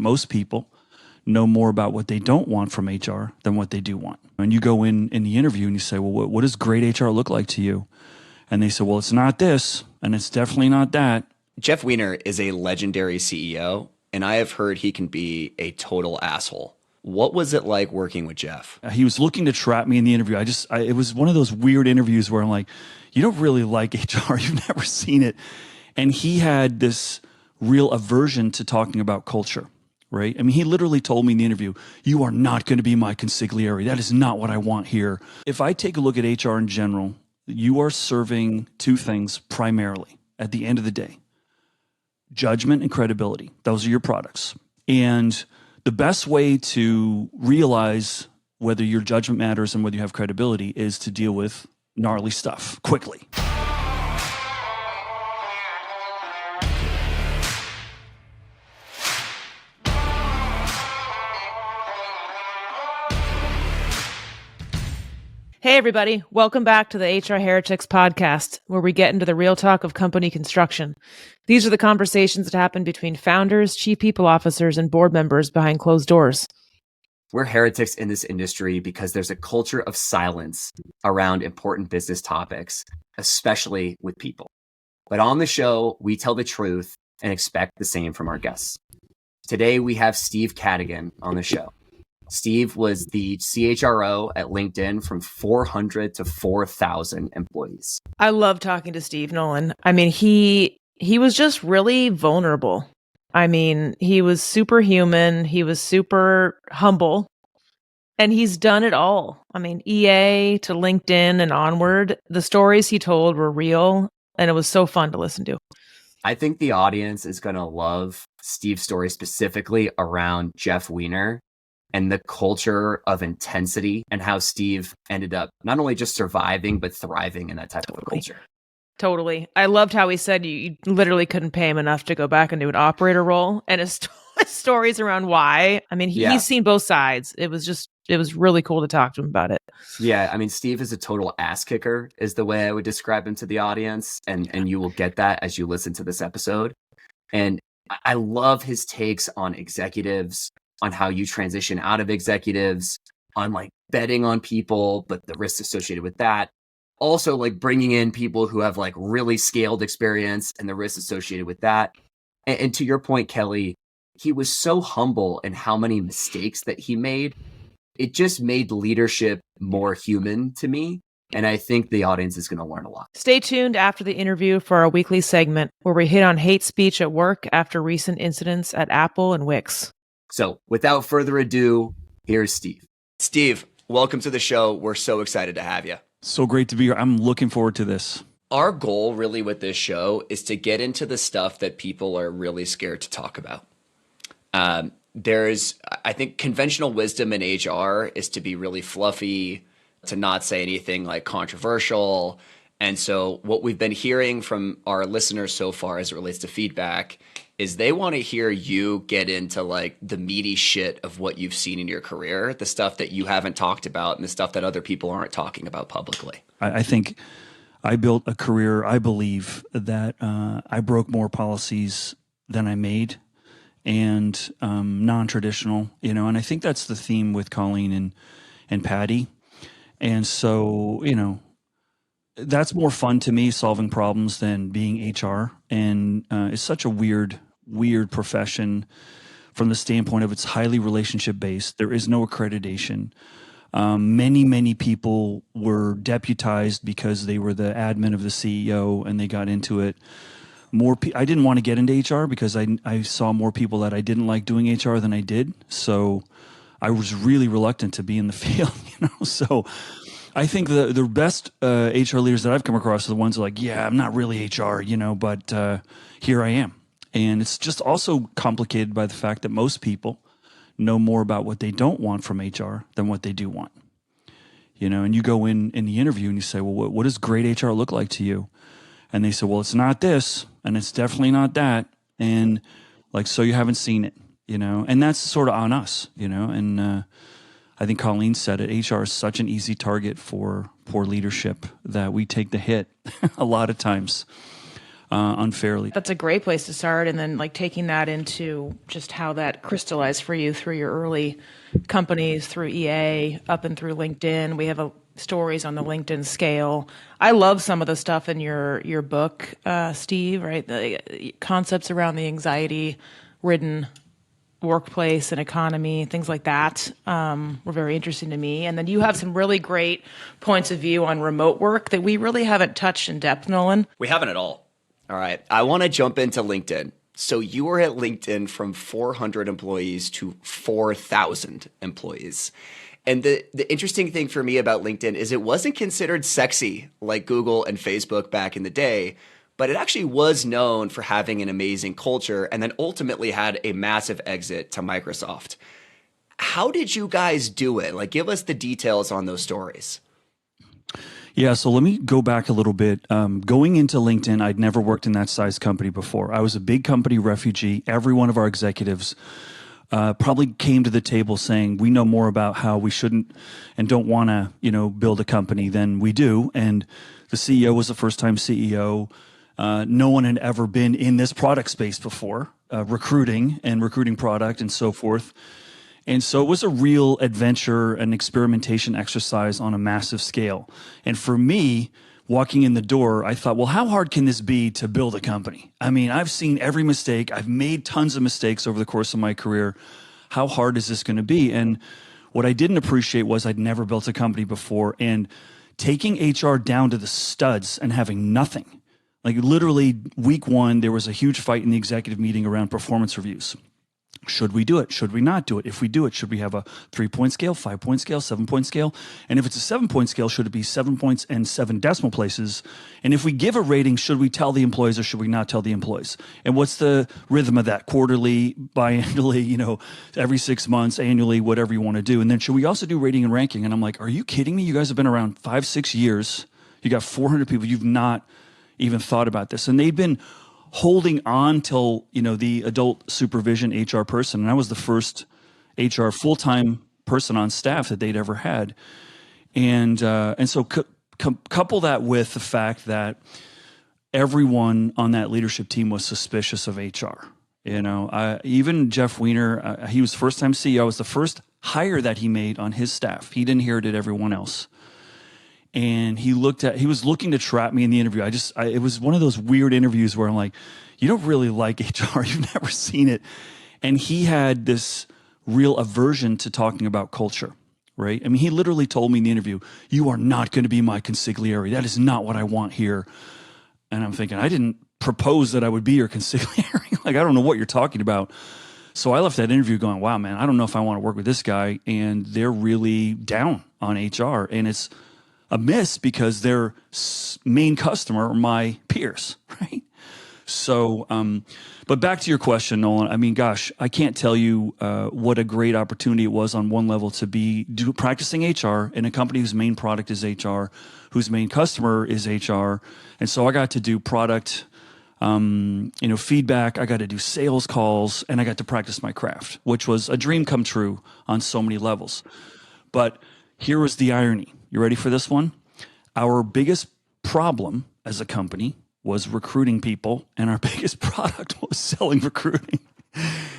Most people know more about what they don't want from HR than what they do want. And you go in the interview and you say, well, what does great HR look like to you? And they say, well, it's not this, and it's definitely not that. Jeff Weiner is a legendary CEO, and I have heard he can be a total asshole. What was it like working with Jeff? He was looking to trap me in the interview. It was one of those weird interviews where I'm like, you don't really like HR. You've never seen it. And he had this real aversion to talking about culture, right? I mean, he literally told me in the interview, you are not going to be my consigliere. That is not what I want here. If I take a look at HR in general, you are serving two things primarily at the end of the day: judgment and credibility. Those are your products. And the best way to realize whether your judgment matters and whether you have credibility is to deal with gnarly stuff quickly. Hey, everybody. Welcome back to the HR Heretics podcast, where we get into the real talk of company construction. These are the conversations that happen between founders, chief people officers, and board members behind closed doors. We're heretics in this industry because there's a culture of silence around important business topics, especially with people. But on the show, we tell the truth and expect the same from our guests. Today, we have Steve Cadigan on the show. Steve was the CHRO at LinkedIn from 400 to 4,000 employees. I love talking to Steve Nolan. I mean, he was just really vulnerable. I mean, he was superhuman. He was super humble. And he's done it all. I mean, EA to LinkedIn and onward. The stories he told were real, and it was so fun to listen to. I think the audience is going to love Steve's story specifically around Jeff Weiner and the culture of intensity and how Steve ended up not only just surviving, but thriving in that type of a culture. Totally. I loved how he said you literally couldn't pay him enough to go back and do an operator role, and his stories around why. I mean, he's seen both sides. It was really cool to talk to him about it. Yeah. I mean, Steve is a total ass kicker is the way I would describe him to the audience. And you will get that as you listen to this episode. And I love his takes on executives, on how you transition out of executives, on like betting on people, but the risks associated with that. Also like bringing in people who have like really scaled experience and the risks associated with that. And to your point, Kelli, he was so humble in how many mistakes that he made. It just made leadership more human to me. And I think the audience is going to learn a lot. Stay tuned after the interview for our weekly segment where we hit on hate speech at work after recent incidents at Apple and Wix. So without further ado, here's Steve. Steve, welcome to the show. We're so excited to have you. So great to be here. I'm looking forward to this. Our goal really with this show is to get into the stuff that people are really scared to talk about. I think conventional wisdom in HR is to be really fluffy, to not say anything like controversial. And so what we've been hearing from our listeners so far as it relates to feedback is they want to hear you get into like the meaty shit of what you've seen in your career, the stuff that you haven't talked about and the stuff that other people aren't talking about publicly. I think I built a career, I believe, that I broke more policies than I made, and non-traditional, and I think that's the theme with Colleen and Patty. And so, that's more fun to me, solving problems, than being HR. And it's such a weird profession from the standpoint of it's highly relationship based. There is no accreditation. Many people were deputized because they were the admin of the CEO and they got into it. I didn't want to get into HR because I saw more people that I didn't like doing HR than I did. So I was really reluctant to be in the field, So I think the best HR leaders that I've come across are the ones who are like, yeah, I'm not really HR, but here I am. And it's just also complicated by the fact that most people know more about what they don't want from HR than what they do want. And you go in the interview and you say, well, what does great HR look like to you? And they say, well, it's not this, and it's definitely not that. And like, so you haven't seen it, and that's sort of on us, and I think Colleen said it, HR is such an easy target for poor leadership that we take the hit a lot of times. unfairly. That's a great place to start. And then like taking that into just how that crystallized for you through your early companies, through EA, up and through LinkedIn. We have stories on the LinkedIn scale. I love some of the stuff in your book, Steve, right? The concepts around the anxiety-ridden workplace and economy, things like that were very interesting to me. And then you have some really great points of view on remote work that we really haven't touched in depth, Nolan. We haven't at all. All right. I want to jump into LinkedIn. So you were at LinkedIn from 400 employees to 4,000 employees. And the interesting thing for me about LinkedIn is it wasn't considered sexy like Google and Facebook back in the day, but it actually was known for having an amazing culture and then ultimately had a massive exit to Microsoft. How did you guys do it? Like, give us the details on those stories. Yeah, so let me go back a little bit. Going into LinkedIn, I'd never worked in that size company before. I was a big company refugee. Every one of our executives probably came to the table saying, we know more about how we shouldn't and don't want to, build a company than we do. And the CEO was a first-time CEO. No one had ever been in this product space before, recruiting product and so forth. And so it was a real adventure, an experimentation exercise on a massive scale. And for me, walking in the door, I thought, well, how hard can this be to build a company? I mean, I've seen every mistake. I've made tons of mistakes over the course of my career. How hard is this going to be? And what I didn't appreciate was I'd never built a company before. And taking HR down to the studs and having nothing. Like literally week one, there was a huge fight in the executive meeting around performance reviews. Should we do it? Should we not do it? If we do it, should we have a 3-point scale, 5-point scale, 7-point scale? And if it's a 7-point scale, should it be 7 points and 7 decimal places? And if we give a rating, should we tell the employees or should we not tell the employees? And what's the rhythm of that? Quarterly, biannually, every 6 months, annually, whatever you want to do. And then should we also do rating and ranking? And I'm like, are you kidding me? You guys have been around 5-6 years. You got 400 people. You've not even thought about this. And they've been holding on till, the adult supervision HR person. And I was the first HR full-time person on staff that they'd ever had. And so couple that with the fact that everyone on that leadership team was suspicious of HR. Even Jeff Weiner, he was first-time CEO. I was the first hire that he made on his staff. He'd inherited everyone else. And he was looking to trap me in the interview. It was one of those weird interviews where I'm like, you don't really like HR. You've never seen it. And he had this real aversion to talking about culture, right? I mean, he literally told me in the interview, you are not going to be my consigliere. That is not what I want here. And I'm thinking, I didn't propose that I would be your consigliere. Like, I don't know what you're talking about. So I left that interview going, wow, man, I don't know if I want to work with this guy. And they're really down on HR. And it's a miss because their main customer are my peers, right? So, but back to your question, Nolan. I mean, gosh, I can't tell you what a great opportunity it was on one level to be practicing HR in a company whose main product is HR, whose main customer is HR, and so I got to do product, feedback. I got to do sales calls, and I got to practice my craft, which was a dream come true on so many levels. But here was the irony. You ready for this one? Our biggest problem as a company was recruiting people, and our biggest product was selling recruiting.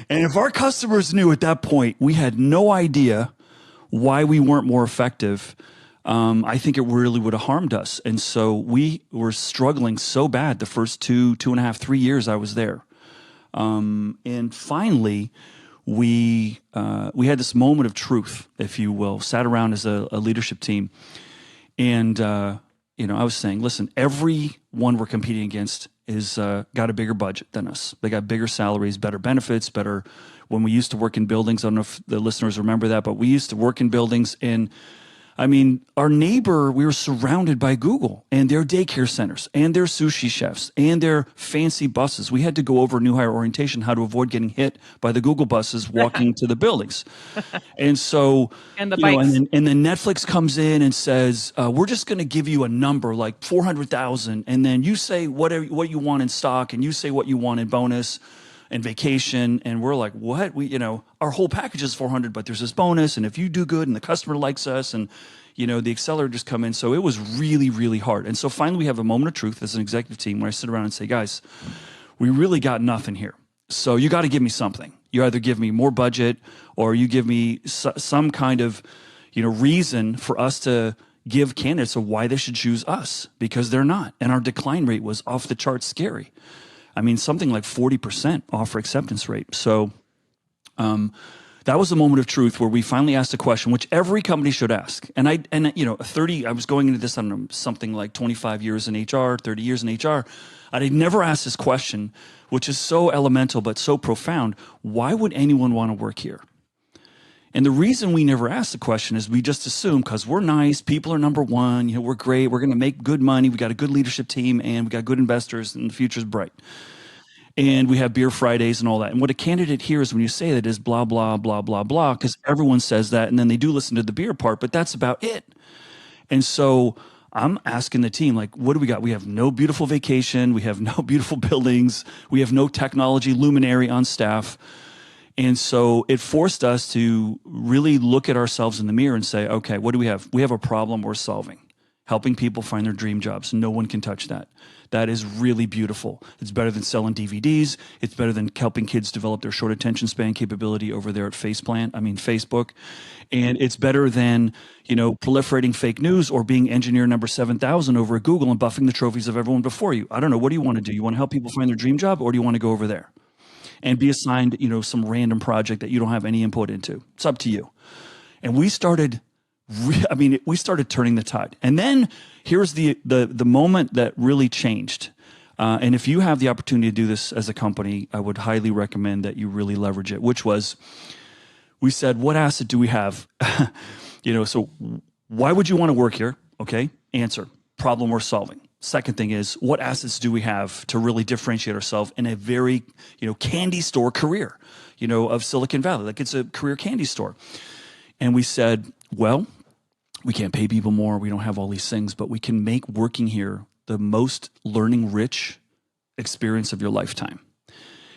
And if our customers knew at that point, we had no idea why we weren't more effective, I think it really would have harmed us. And so we were struggling so bad the first 2.5, 3 years I was there. And finally, we had this moment of truth, if you will, sat around as a leadership team. And, I was saying, listen, everyone we're competing against is got a bigger budget than us. They got bigger salaries, better benefits, better. When we used to work in buildings, I don't know if the listeners remember that, but we used to work in buildings. And I mean, our neighbor, we were surrounded by Google and their daycare centers and their sushi chefs and their fancy buses. We had to go over new hire orientation, how to avoid getting hit by the Google buses walking to the buildings. And so, and the bikes. And then Netflix comes in and says, we're just going to give you a number like 400,000. And then you say what you want in stock and you say what you want in bonus. and vacation. And we're like, what? Our whole package is 400, but there's this bonus. And if you do good and the customer likes us and, the accelerators come in. So it was really, really hard. And so finally we have a moment of truth as an executive team where I sit around and say, guys, we really got nothing here. So you got to give me something. You either give me more budget or you give me some kind of, reason for us to give candidates of why they should choose us, because they're not. And our decline rate was off the charts scary. I mean, something like 40% offer acceptance rate. So that was a moment of truth where we finally asked a question, which every company should ask. And I was going into this, I don't know, something like 25 years in HR, 30 years in HR. I'd never asked this question, which is so elemental but so profound. Why would anyone want to work here? And the reason we never asked the question is we just assume because we're nice, people are number one, we're great, we're going to make good money, we got a good leadership team, and we got good investors, and the future's bright. And we have beer Fridays and all that. And what a candidate hears when you say that is blah, blah, blah, blah, blah, because everyone says that, and then they do listen to the beer part, but that's about it. And so I'm asking the team, like, what do we got? We have no beautiful vacation. We have no beautiful buildings. We have no technology luminary on staff. And so it forced us to really look at ourselves in the mirror and say, okay, what do we have? We have a problem we're solving, helping people find their dream jobs. No one can touch that. That is really beautiful. It's better than selling DVDs. It's better than helping kids develop their short attention span capability over there at Facebook. And it's better than, proliferating fake news or being engineer number 7,000 over at Google and buffing the trophies of everyone before you. I don't know. What do you want to do? You want to help people find their dream job, or do you want to go over there and be assigned, some random project that you don't have any input into? It's up to you. And we started turning the tide. And then here's the moment that really changed. And if you have the opportunity to do this as a company, I would highly recommend that you really leverage it, which was, we said, what asset do we have? So why would you want to work here? Okay, answer, problem we're solving. Second thing is, what assets do we have to really differentiate ourselves in a very, candy store career, of Silicon Valley? Like, it's a career candy store. And we said, well, we can't pay people more. We don't have all these things, but we can make working here the most learning rich experience of your lifetime.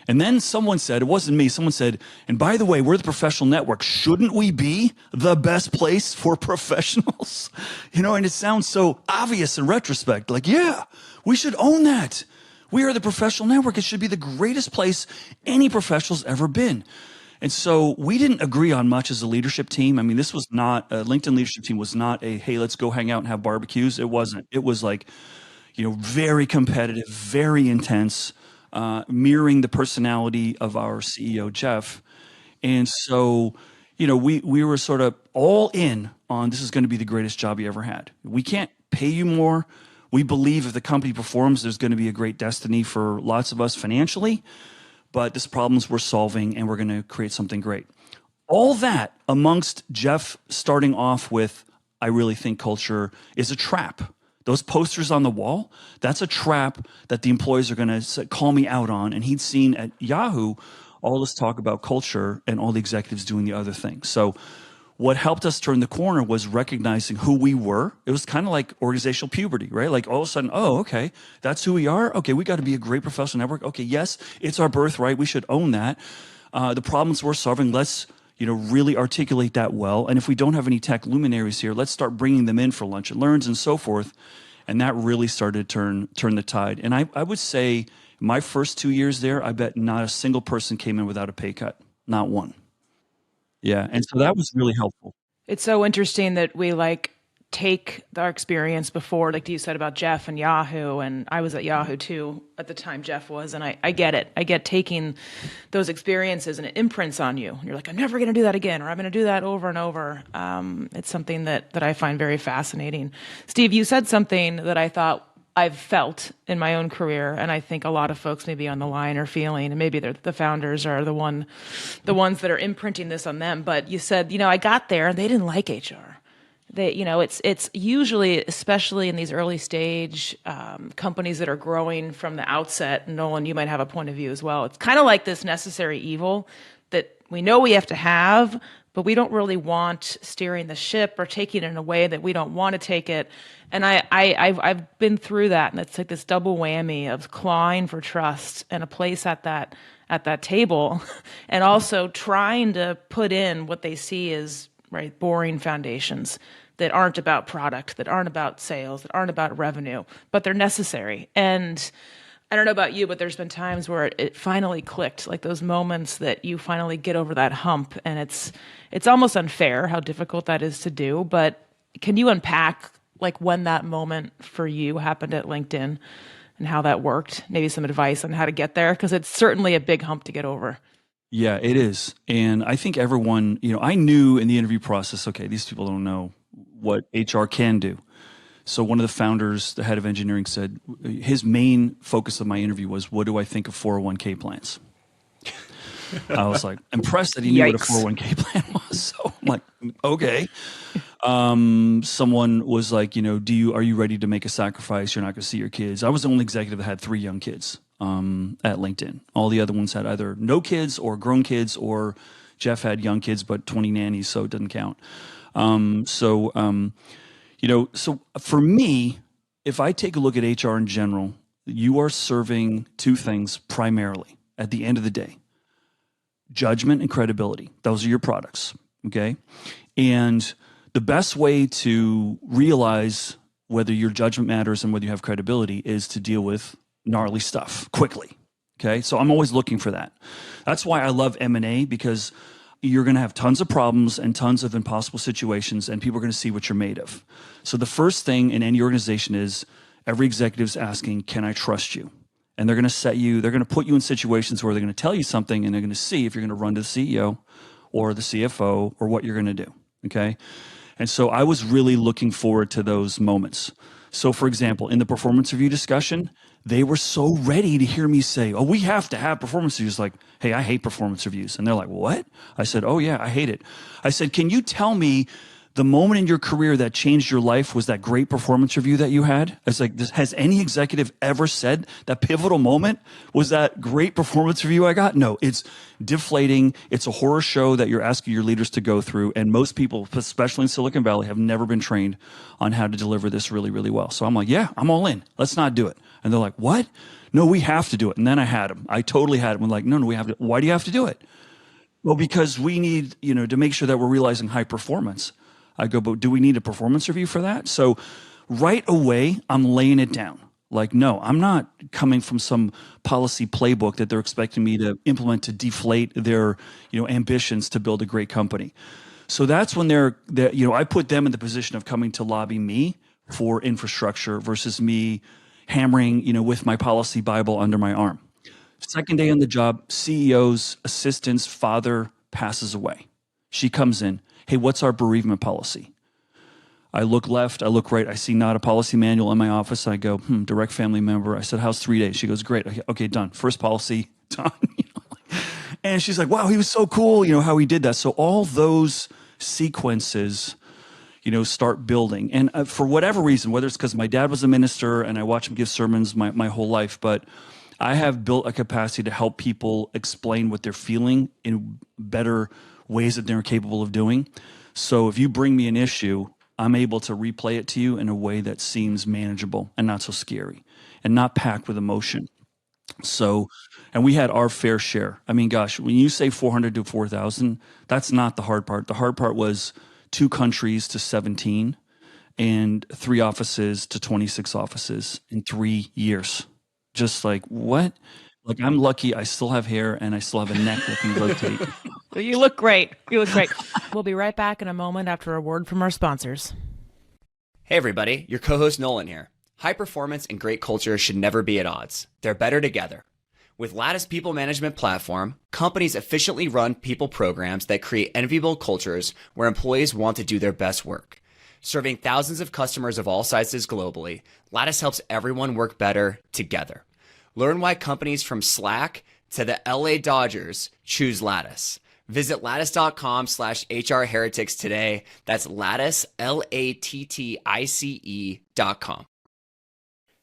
And then someone said, it wasn't me, someone said, and by the way, we're the professional network. Shouldn't we be the best place for professionals? And it sounds so obvious in retrospect. Like, yeah, we should own that. We are the professional network. It should be the greatest place any professional's ever been. And so we didn't agree on much as a leadership team. I mean, this was not, a LinkedIn leadership team was not a, hey, let's go hang out and have barbecues. It wasn't. It was like, very competitive, very intense, mirroring the personality of our CEO, Jeff. And so, we were sort of all in on this is going to be the greatest job you ever had. We can't pay you more. We believe if the company performs, there's going to be a great destiny for lots of us financially. But this problems we're solving, and we're going to create something great. All that amongst Jeff starting off with, I really think culture is a trap. Those posters on the wall, that's a trap that the employees are going to call me out on. And he'd seen at Yahoo all this talk about culture and all the executives doing the other things. So what helped us turn the corner was recognizing who we were. It was kind of like organizational puberty, right? Like all of a sudden, oh, okay, that's who we are. Okay, we got to be a great professional network. Okay, yes, it's our birthright. We should own that. The problems we're solving, let's really articulate that well. And if we don't have any tech luminaries here, let's start bringing them in for lunch and learns and so forth. And that really started to turn the tide. And I would say my first 2 years there, I bet not a single person came in without a pay cut, not one. Yeah, and so that was really helpful. It's so interesting that we take our experience before, like you said about Jeff and Yahoo, and I was at Yahoo too at the time Jeff was, and I get it. I get taking those experiences and it imprints on you. You're like, I'm never going to do that again, or I'm going to do that over and over. It's something that I find very fascinating. Steve, you said something that I thought I've felt in my own career, and I think a lot of folks maybe on the line are feeling, and maybe they're the founders are the ones that are imprinting this on them. But you said, I got there and they didn't like HR. It's usually, especially in these early stage companies that are growing from the outset. Nolan, you might have a point of view as well. It's kind of like this necessary evil that we know we have to have, but we don't really want steering the ship or taking it in a way that we don't want to take it. And I've been through that, and it's like this double whammy of clawing for trust and a place at that table, and also trying to put in what they see as right boring foundations that aren't about product, that aren't about sales, that aren't about revenue, but they're necessary. And I don't know about you, but there's been times where it finally clicked, like those moments that you finally get over that hump, and it's almost unfair how difficult that is to do. But can you unpack like when that moment for you happened at LinkedIn and how that worked? Maybe some advice on how to get there, because it's certainly a big hump to get over. Yeah, it is. And I think everyone, I knew in the interview process, okay, these people don't know what HR can do. So one of the founders, the head of engineering, said his main focus of my interview was, what do I think of 401k plans? I was like impressed that he knew what a 401k plan was. So I'm like, okay. Someone was like, are you ready to make a sacrifice? You're not going to see your kids. I was the only executive that had 3 young kids at LinkedIn. All the other ones had either no kids or grown kids, or Jeff had young kids but 20 nannies, so it doesn't count. So for me, if I take a look at HR in general, you are serving 2 things primarily at the end of the day: judgment and credibility. Those are your products, okay? And the best way to realize whether your judgment matters and whether you have credibility is to deal with gnarly stuff quickly, okay? So I'm always looking for that. That's why I love M&A, because you're going to have tons of problems and tons of impossible situations, and people are going to see what you're made of. So the first thing in any organization is every executive's asking, can I trust you? And they're going to put you in situations where they're going to tell you something, and they're going to see if you're going to run to the CEO or the CFO or what you're going to do, okay? And so I was really looking forward to those moments. So for example, in the performance review discussion, they were so ready to hear me say, oh, we have to have performance reviews. Like, hey, I hate performance reviews. And they're like, what? I said, oh yeah, I hate it. I said, can you tell me the moment in your career that changed your life was that great performance review that you had? I was like, has any executive ever said that pivotal moment was that great performance review I got? No, it's deflating. It's a horror show that you're asking your leaders to go through. And most people, especially in Silicon Valley, have never been trained on how to deliver this really, really well. So I'm like, yeah, I'm all in. Let's not do it. And they're like, what? No, we have to do it. And then I had them. I totally had them. I'm like, no, we have to. Why do you have to do it? Well, because we need, to make sure that we're realizing high performance. I go, but do we need a performance review for that? So right away, I'm laying it down. Like, no, I'm not coming from some policy playbook that they're expecting me to implement to deflate their, ambitions to build a great company. So that's when I put them in the position of coming to lobby me for infrastructure versus me hammering, with my policy Bible under my arm. Second day on the job, CEO's assistant's father passes away. She comes in. Hey, what's our bereavement policy? I look left, I look right. I see not a policy manual in my office. I go, direct family member. I said, how's 3 days? She goes, great. Okay, done. First policy, done. And she's like, wow, he was so cool, how he did that. So all those sequences, start building. And for whatever reason, whether it's because my dad was a minister and I watched him give sermons my whole life, but I have built a capacity to help people explain what they're feeling in better ways that they're capable of doing. So if you bring me an issue, I'm able to replay it to you in a way that seems manageable and not so scary and not packed with emotion. So, and we had our fair share. I mean, gosh, when you say 400 to 4,000, that's not the hard part. The hard part was 2 countries to 17 and 3 offices to 26 offices in 3 years. Just like, what? Like, I'm lucky I still have hair and I still have a neck that can rotate. You look great. You look great. We'll be right back in a moment after a word from our sponsors. Hey everybody, your co-host Nolan here. High performance and great culture should never be at odds. They're better together. With Lattice People Management Platform, companies efficiently run people programs that create enviable cultures where employees want to do their best work. Serving thousands of customers of all sizes globally, Lattice helps everyone work better together. Learn why companies from Slack to the LA Dodgers choose Lattice. Visit lattice.com/HRheretics today. That's Lattice, LATTICE.com.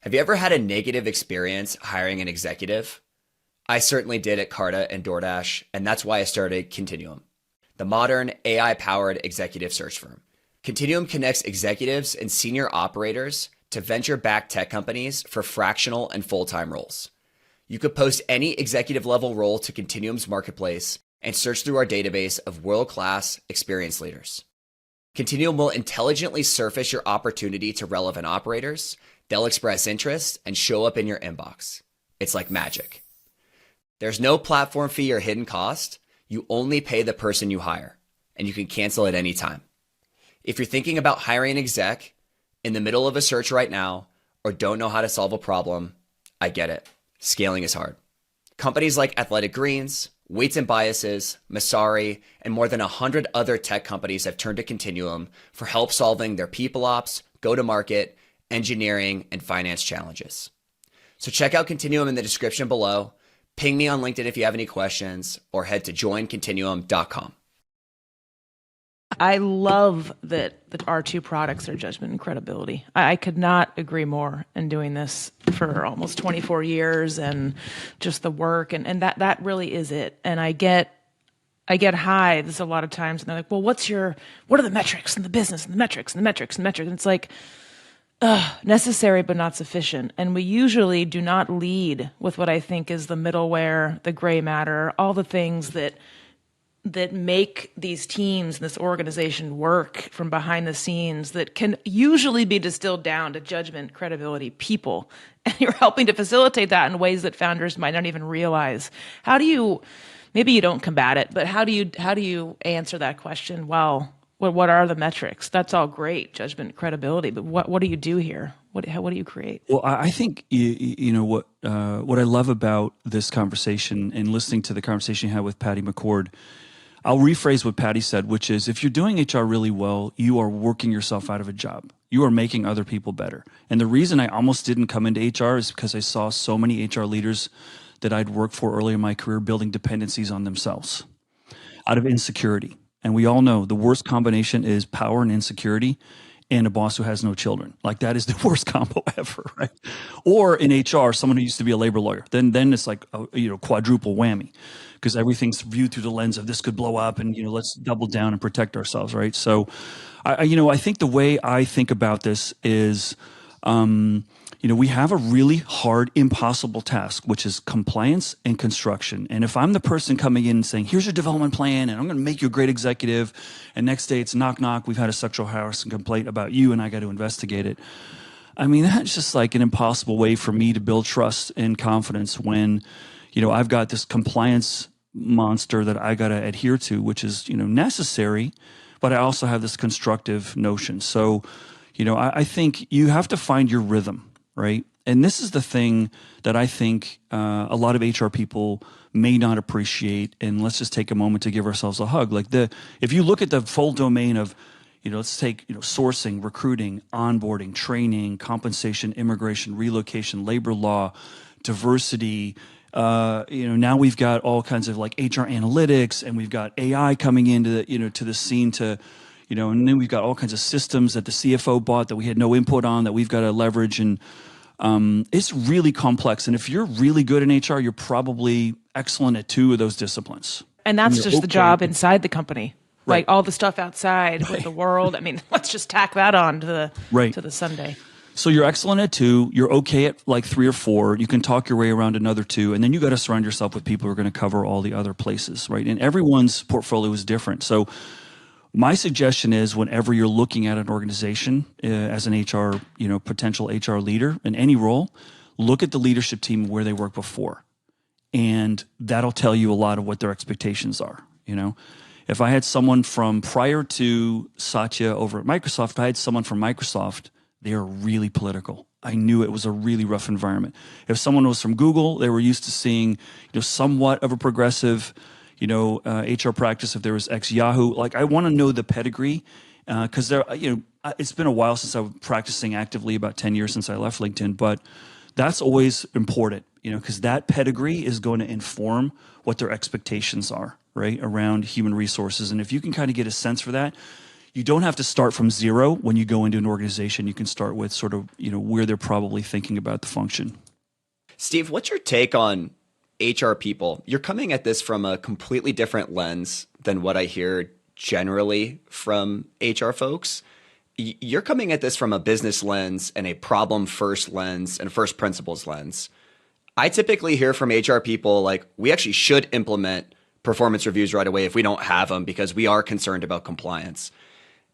Have you ever had a negative experience hiring an executive? I certainly did at Carta and DoorDash, and that's why I started Continuum, the modern AI-powered executive search firm. Continuum connects executives and senior operators to venture-backed tech companies for fractional and full-time roles. You could post any executive-level role to Continuum's marketplace and search through our database of world-class experienced leaders. Continuum will intelligently surface your opportunity to relevant operators. They'll express interest and show up in your inbox. It's like magic. There's no platform fee or hidden cost. You only pay the person you hire, and you can cancel at any time. If you're thinking about hiring an exec in the middle of a search right now or don't know how to solve a problem, I get it. Scaling is hard. Companies like Athletic Greens, Weights and Biases, Masari, and more than 100 other tech companies have turned to Continuum for help solving their people ops, go-to-market, engineering, and finance challenges. So check out Continuum in the description below. Ping me on LinkedIn if you have any questions, or head to joincontinuum.com. I love that our two products are judgment and credibility. I could not agree more in doing this for almost 24 years and just the work. And that really is it. And I get hives a lot of times and they're like, well, what are the metrics and the business and the metrics and the metrics and the metrics? And it's like, necessary but not sufficient. And we usually do not lead with what I think is the middleware, the gray matter, all the things that make these teams and this organization work from behind the scenes that can usually be distilled down to judgment, credibility, people. And you're helping to facilitate that in ways that founders might not even realize. How do you, maybe you don't combat it, but how do you answer that question? Well, what are the metrics? That's all great, judgment, credibility, but what do you do here? What do you create? Well, I think you know what I love about this conversation and listening to the conversation you had with Patty McCord. I'll rephrase what Patty said, which is if you're doing HR really well, you are working yourself out of a job. You are making other people better. And the reason I almost didn't come into HR is because I saw so many HR leaders that I'd worked for early in my career building dependencies on themselves out of insecurity. And we all know the worst combination is power and insecurity and a boss who has no children. Like that is the worst combo ever, right? Or in HR, someone who used to be a labor lawyer. Then it's like a quadruple whammy because everything's viewed through the lens of this could blow up and let's double down and protect ourselves, right? So I think the way I think about this is we have a really hard, impossible task, which is compliance and construction. And if I'm the person coming in and saying, here's your development plan, and I'm going to make you a great executive, and next day it's knock, knock, we've had a sexual harassment complaint about you, and I got to investigate it. I mean, that's just like an impossible way for me to build trust and confidence when, I've got this compliance monster that I got to adhere to, which is, necessary, but I also have this constructive notion. So, I think you have to find your rhythm. Right. And this is the thing that I think a lot of HR people may not appreciate. And let's just take a moment to give ourselves a hug. Like if you look at the full domain of, let's take, sourcing, recruiting, onboarding, training, compensation, immigration, relocation, labor law, diversity. Now we've got all kinds of like HR analytics and we've got AI coming into the, to the scene to, and then we've got all kinds of systems that the CFO bought that we had no input on that we've got to leverage. And it's really complex. And if you're really good in HR, you're probably excellent at two of those disciplines. And that's just the job inside the company. Right. Like all the stuff outside with the world. I mean, let's just tack that on to the Sunday. So you're excellent at two. You're okay at like 3 or 4. You can talk your way around another 2. And then you got to surround yourself with people who are going to cover all the other places, right? And everyone's portfolio is different. So my suggestion is whenever you're looking at an organization as an HR, potential HR leader in any role, look at the leadership team where they worked before. And that'll tell you a lot of what their expectations are. If I had someone from prior to Satya over at Microsoft, if I had someone from Microsoft, they are really political. I knew it was a really rough environment. If someone was from Google, they were used to seeing, somewhat of a progressive HR practice. If there was ex-Yahoo, like I want to know the pedigree because there, it's been a while since I was practicing actively, about 10 years since I left LinkedIn, but that's always important, because that pedigree is going to inform what their expectations are, right, around human resources. And if you can kind of get a sense for that, you don't have to start from zero when you go into an organization. You can start with sort of, where they're probably thinking about the function. Steve, what's your take on HR people, you're coming at this from a completely different lens than what I hear generally from HR folks. You're coming at this from a business lens and a problem first lens and first principles lens. I typically hear from HR people like, we actually should implement performance reviews right away if we don't have them because we are concerned about compliance.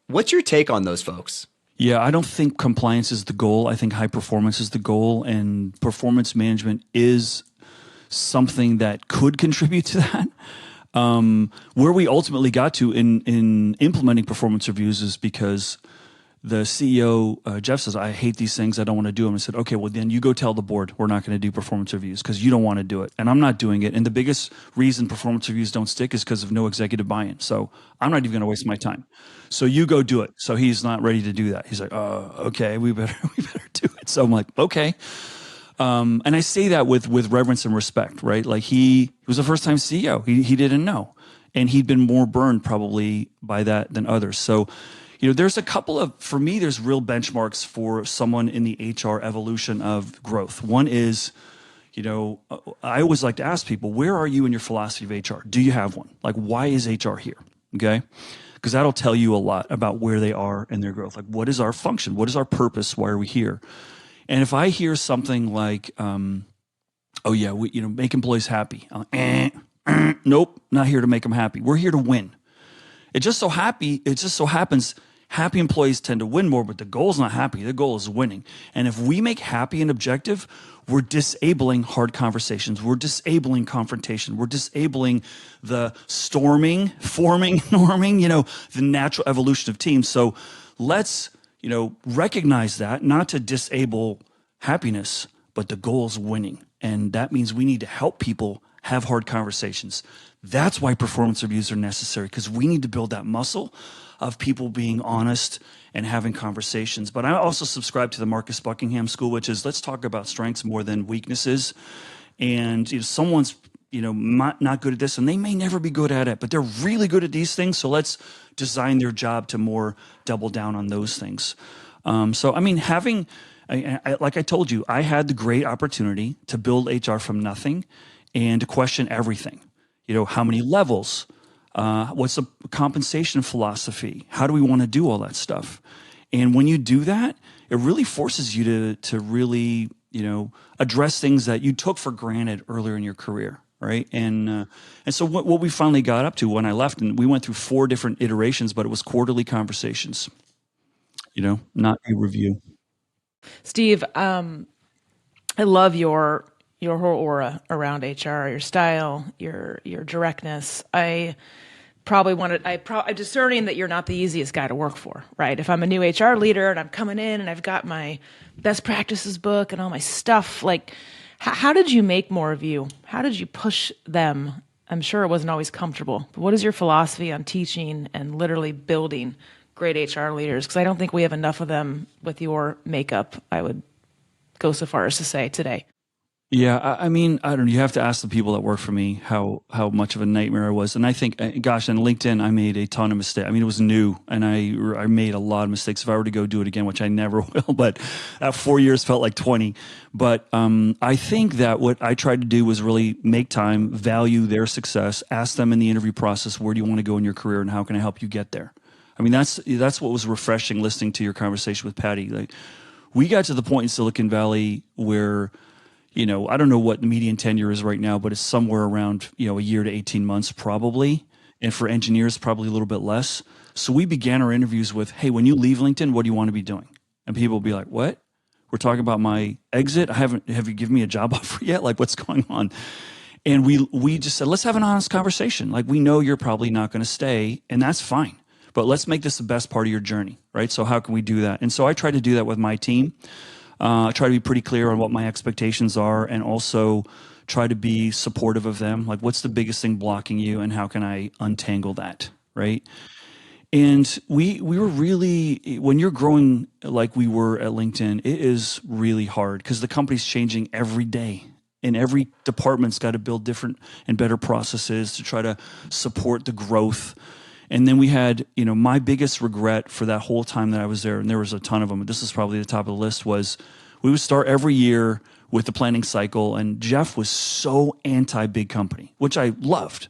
What's your take on those folks? Yeah, I don't think compliance is the goal. I think high performance is the goal, and performance management is something that could contribute to that. Where we ultimately got to in implementing performance reviews is because the CEO, Jeff, says, I hate these things. I don't want to do them. I said, okay, well, then you go tell the board we're not going to do performance reviews because you don't want to do it. And I'm not doing it. And the biggest reason performance reviews don't stick is because of no executive buy-in. So I'm not even going to waste my time. So you go do it. So he's not ready to do that. He's like, okay, we better do it. So I'm like, okay. And I say that with reverence and respect, right? Like he was the first time CEO. He didn't know. And he'd been more burned probably by that than others. So, there's a couple of, for me, there's real benchmarks for someone in the HR evolution of growth. One is, I always like to ask people, where are you in your philosophy of HR? Do you have one? Like, why is HR here? Okay. Because that'll tell you a lot about where they are in their growth. Like, what is our function? What is our purpose? Why are we here? And if I hear something like, oh yeah, we, make employees happy. Nope, not here to make them happy. We're here to win. It just so happens happy employees tend to win more, but the goal is not happy. The goal is winning. And if we make happy an objective, we're disabling hard conversations. We're disabling confrontation. We're disabling the storming, forming, norming, the natural evolution of teams. So let's, recognize that, not to disable happiness, but the goal is winning. And that means we need to help people have hard conversations. That's why performance reviews are necessary, because we need to build that muscle of people being honest and having conversations. But I also subscribe to the Marcus Buckingham school, which is let's talk about strengths more than weaknesses. And someone's not good at this, and they may never be good at it, but they're really good at these things. So let's design their job to more double down on those things. So I mean, like I told you, I had the great opportunity to build HR from nothing and to question everything. How many levels? What's the compensation philosophy? How do we want to do all that stuff? And when you do that, it really forces you to really, address things that you took for granted earlier in your career, right? And so what we finally got up to when I left, and we went through 4 different iterations, but it was quarterly conversations, not a review. Steve, I love your whole aura around HR, your style, your directness. I'm discerning that you're not the easiest guy to work for, right? If I'm a new HR leader and I'm coming in and I've got my best practices book and all my stuff, like, how did you make more of you? How did you push them? I'm sure it wasn't always comfortable, but what is your philosophy on teaching and literally building great HR leaders? Because I don't think we have enough of them with your makeup, I would go so far as to say today. Yeah, I mean, I don't know. You have to ask the people that work for me how much of a nightmare it was. And I think, gosh, on LinkedIn, I made a ton of mistakes. I mean, it was new, and I made a lot of mistakes. If I were to go do it again, which I never will, but 4 years felt like 20. But I think that what I tried to do was really make time, value their success, ask them in the interview process, where do you want to go in your career, and how can I help you get there? I mean, that's what was refreshing listening to your conversation with Patty. Like, we got to the point in Silicon Valley where, I don't know what the median tenure is right now, but it's somewhere around, a year to 18 months probably. And for engineers, probably a little bit less. So we began our interviews with, hey, when you leave LinkedIn, what do you want to be doing? And people will be like, what? We're talking about my exit? Have you given me a job offer yet? Like, what's going on? And we just said, let's have an honest conversation. Like, we know you're probably not going to stay, and that's fine. But let's make this the best part of your journey, right? So how can we do that? And so I try to do that with my team. Try to be pretty clear on what my expectations are, and also try to be supportive of them. Like, what's the biggest thing blocking you, and how can I untangle that, right? And we were really, when you're growing like we were at LinkedIn, it is really hard because the company's changing every day. And every department's got to build different and better processes to try to support the growth. And then we had, my biggest regret for that whole time that I was there, and there was a ton of them, but this is probably the top of the list, was We would start every year with the planning cycle, and Jeff was so anti-big company, which I loved.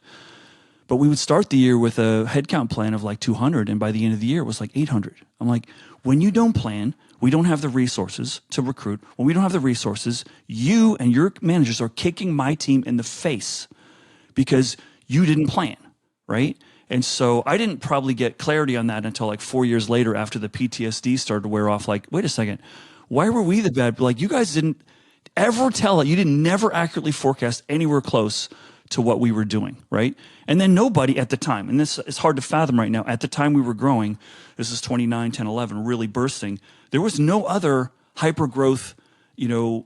But we would start the year with a headcount plan of like 200, and by the end of the year, it was like 800. I'm like, when you don't plan, we don't have the resources to recruit. When we don't have the resources, you and your managers are kicking my team in the face because you didn't plan, right? And so I didn't probably get clarity on that until like 4 years later after the PTSD started to wear off. Like, wait a second, why were we the bad? Like, you guys didn't ever tell it. You didn't never accurately forecast anywhere close to what we were doing, right? And then nobody at the time, and this is hard to fathom right now, at the time we were growing, this is 29, 10, 11, really bursting, there was no other hyper-growth,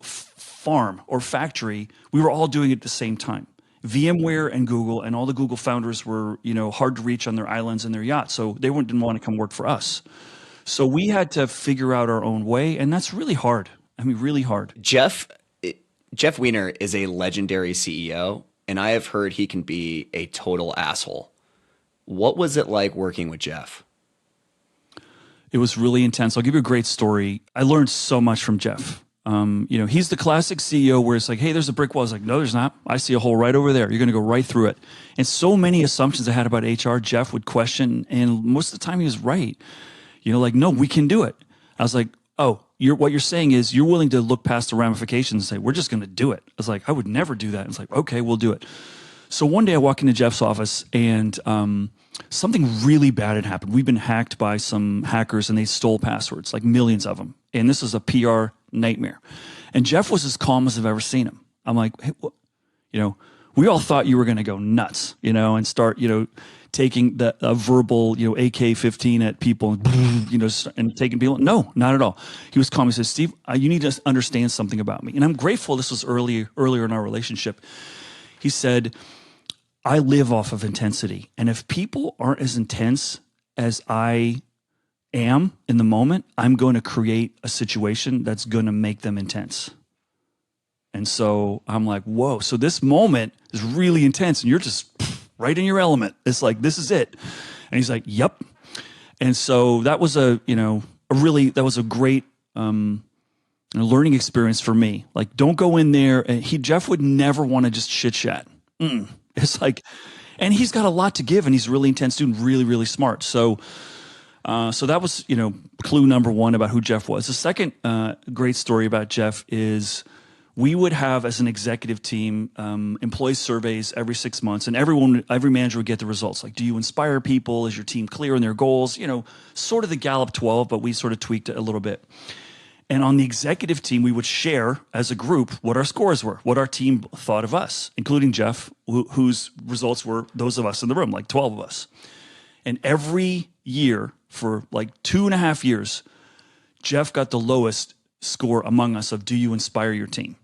farm or factory. We were all doing it at the same time. VMware and Google and all the Google founders were, hard to reach on their islands and their yachts, so they didn't want to come work for us. So we had to figure out our own way, and that's really hard. I mean, really hard. Jeff Weiner is a legendary CEO, and I have heard he can be a total asshole. What was it like working with Jeff? It was really intense. I'll give you a great story. I learned so much from Jeff. He's the classic CEO where it's like, hey, there's a brick wall. It's like, no, there's not. I see a hole right over there. You're going to go right through it. And so many assumptions I had about HR, Jeff would question, and most of the time he was right. No, we can do it. I was like, oh, what you're saying is you're willing to look past the ramifications and say, we're just going to do it. I was like, I would never do that. It's like, okay, we'll do it. So one day I walk into Jeff's office and something really bad had happened. We've been hacked by some hackers and they stole passwords, like millions of them. And this is a PR nightmare. And Jeff was as calm as I've ever seen him. I'm like, hey, we all thought you were going to go nuts, and start, taking a verbal, AK-15 at people, and taking people. No, not at all. He was calm. He says, Steve, you need to understand something about me. And I'm grateful this was earlier in our relationship. He said, I live off of intensity. And if people aren't as intense as I am in the moment, I'm going to create a situation that's going to make them intense. And so I'm like, whoa. So this moment is really intense and you're just right in your element. It's like, this is it. And he's like, yep. And so that was a great learning experience for me. Like, don't go in there. And Jeff would never want to just chit chat. It's like, and he's got a lot to give and he's really intense dude, really, really smart. So that was, clue number one about who Jeff was. The second great story about Jeff is we would have, as an executive team, employee surveys every 6 months, and every manager would get the results. Like, do you inspire people? Is your team clear on their goals? Sort of the Gallup 12, but we sort of tweaked it a little bit. And on the executive team, we would share as a group what our scores were, what our team thought of us, including Jeff, whose results were those of us in the room, like 12 of us. And every year for like 2.5 years, Jeff got the lowest score among us of do you inspire your team?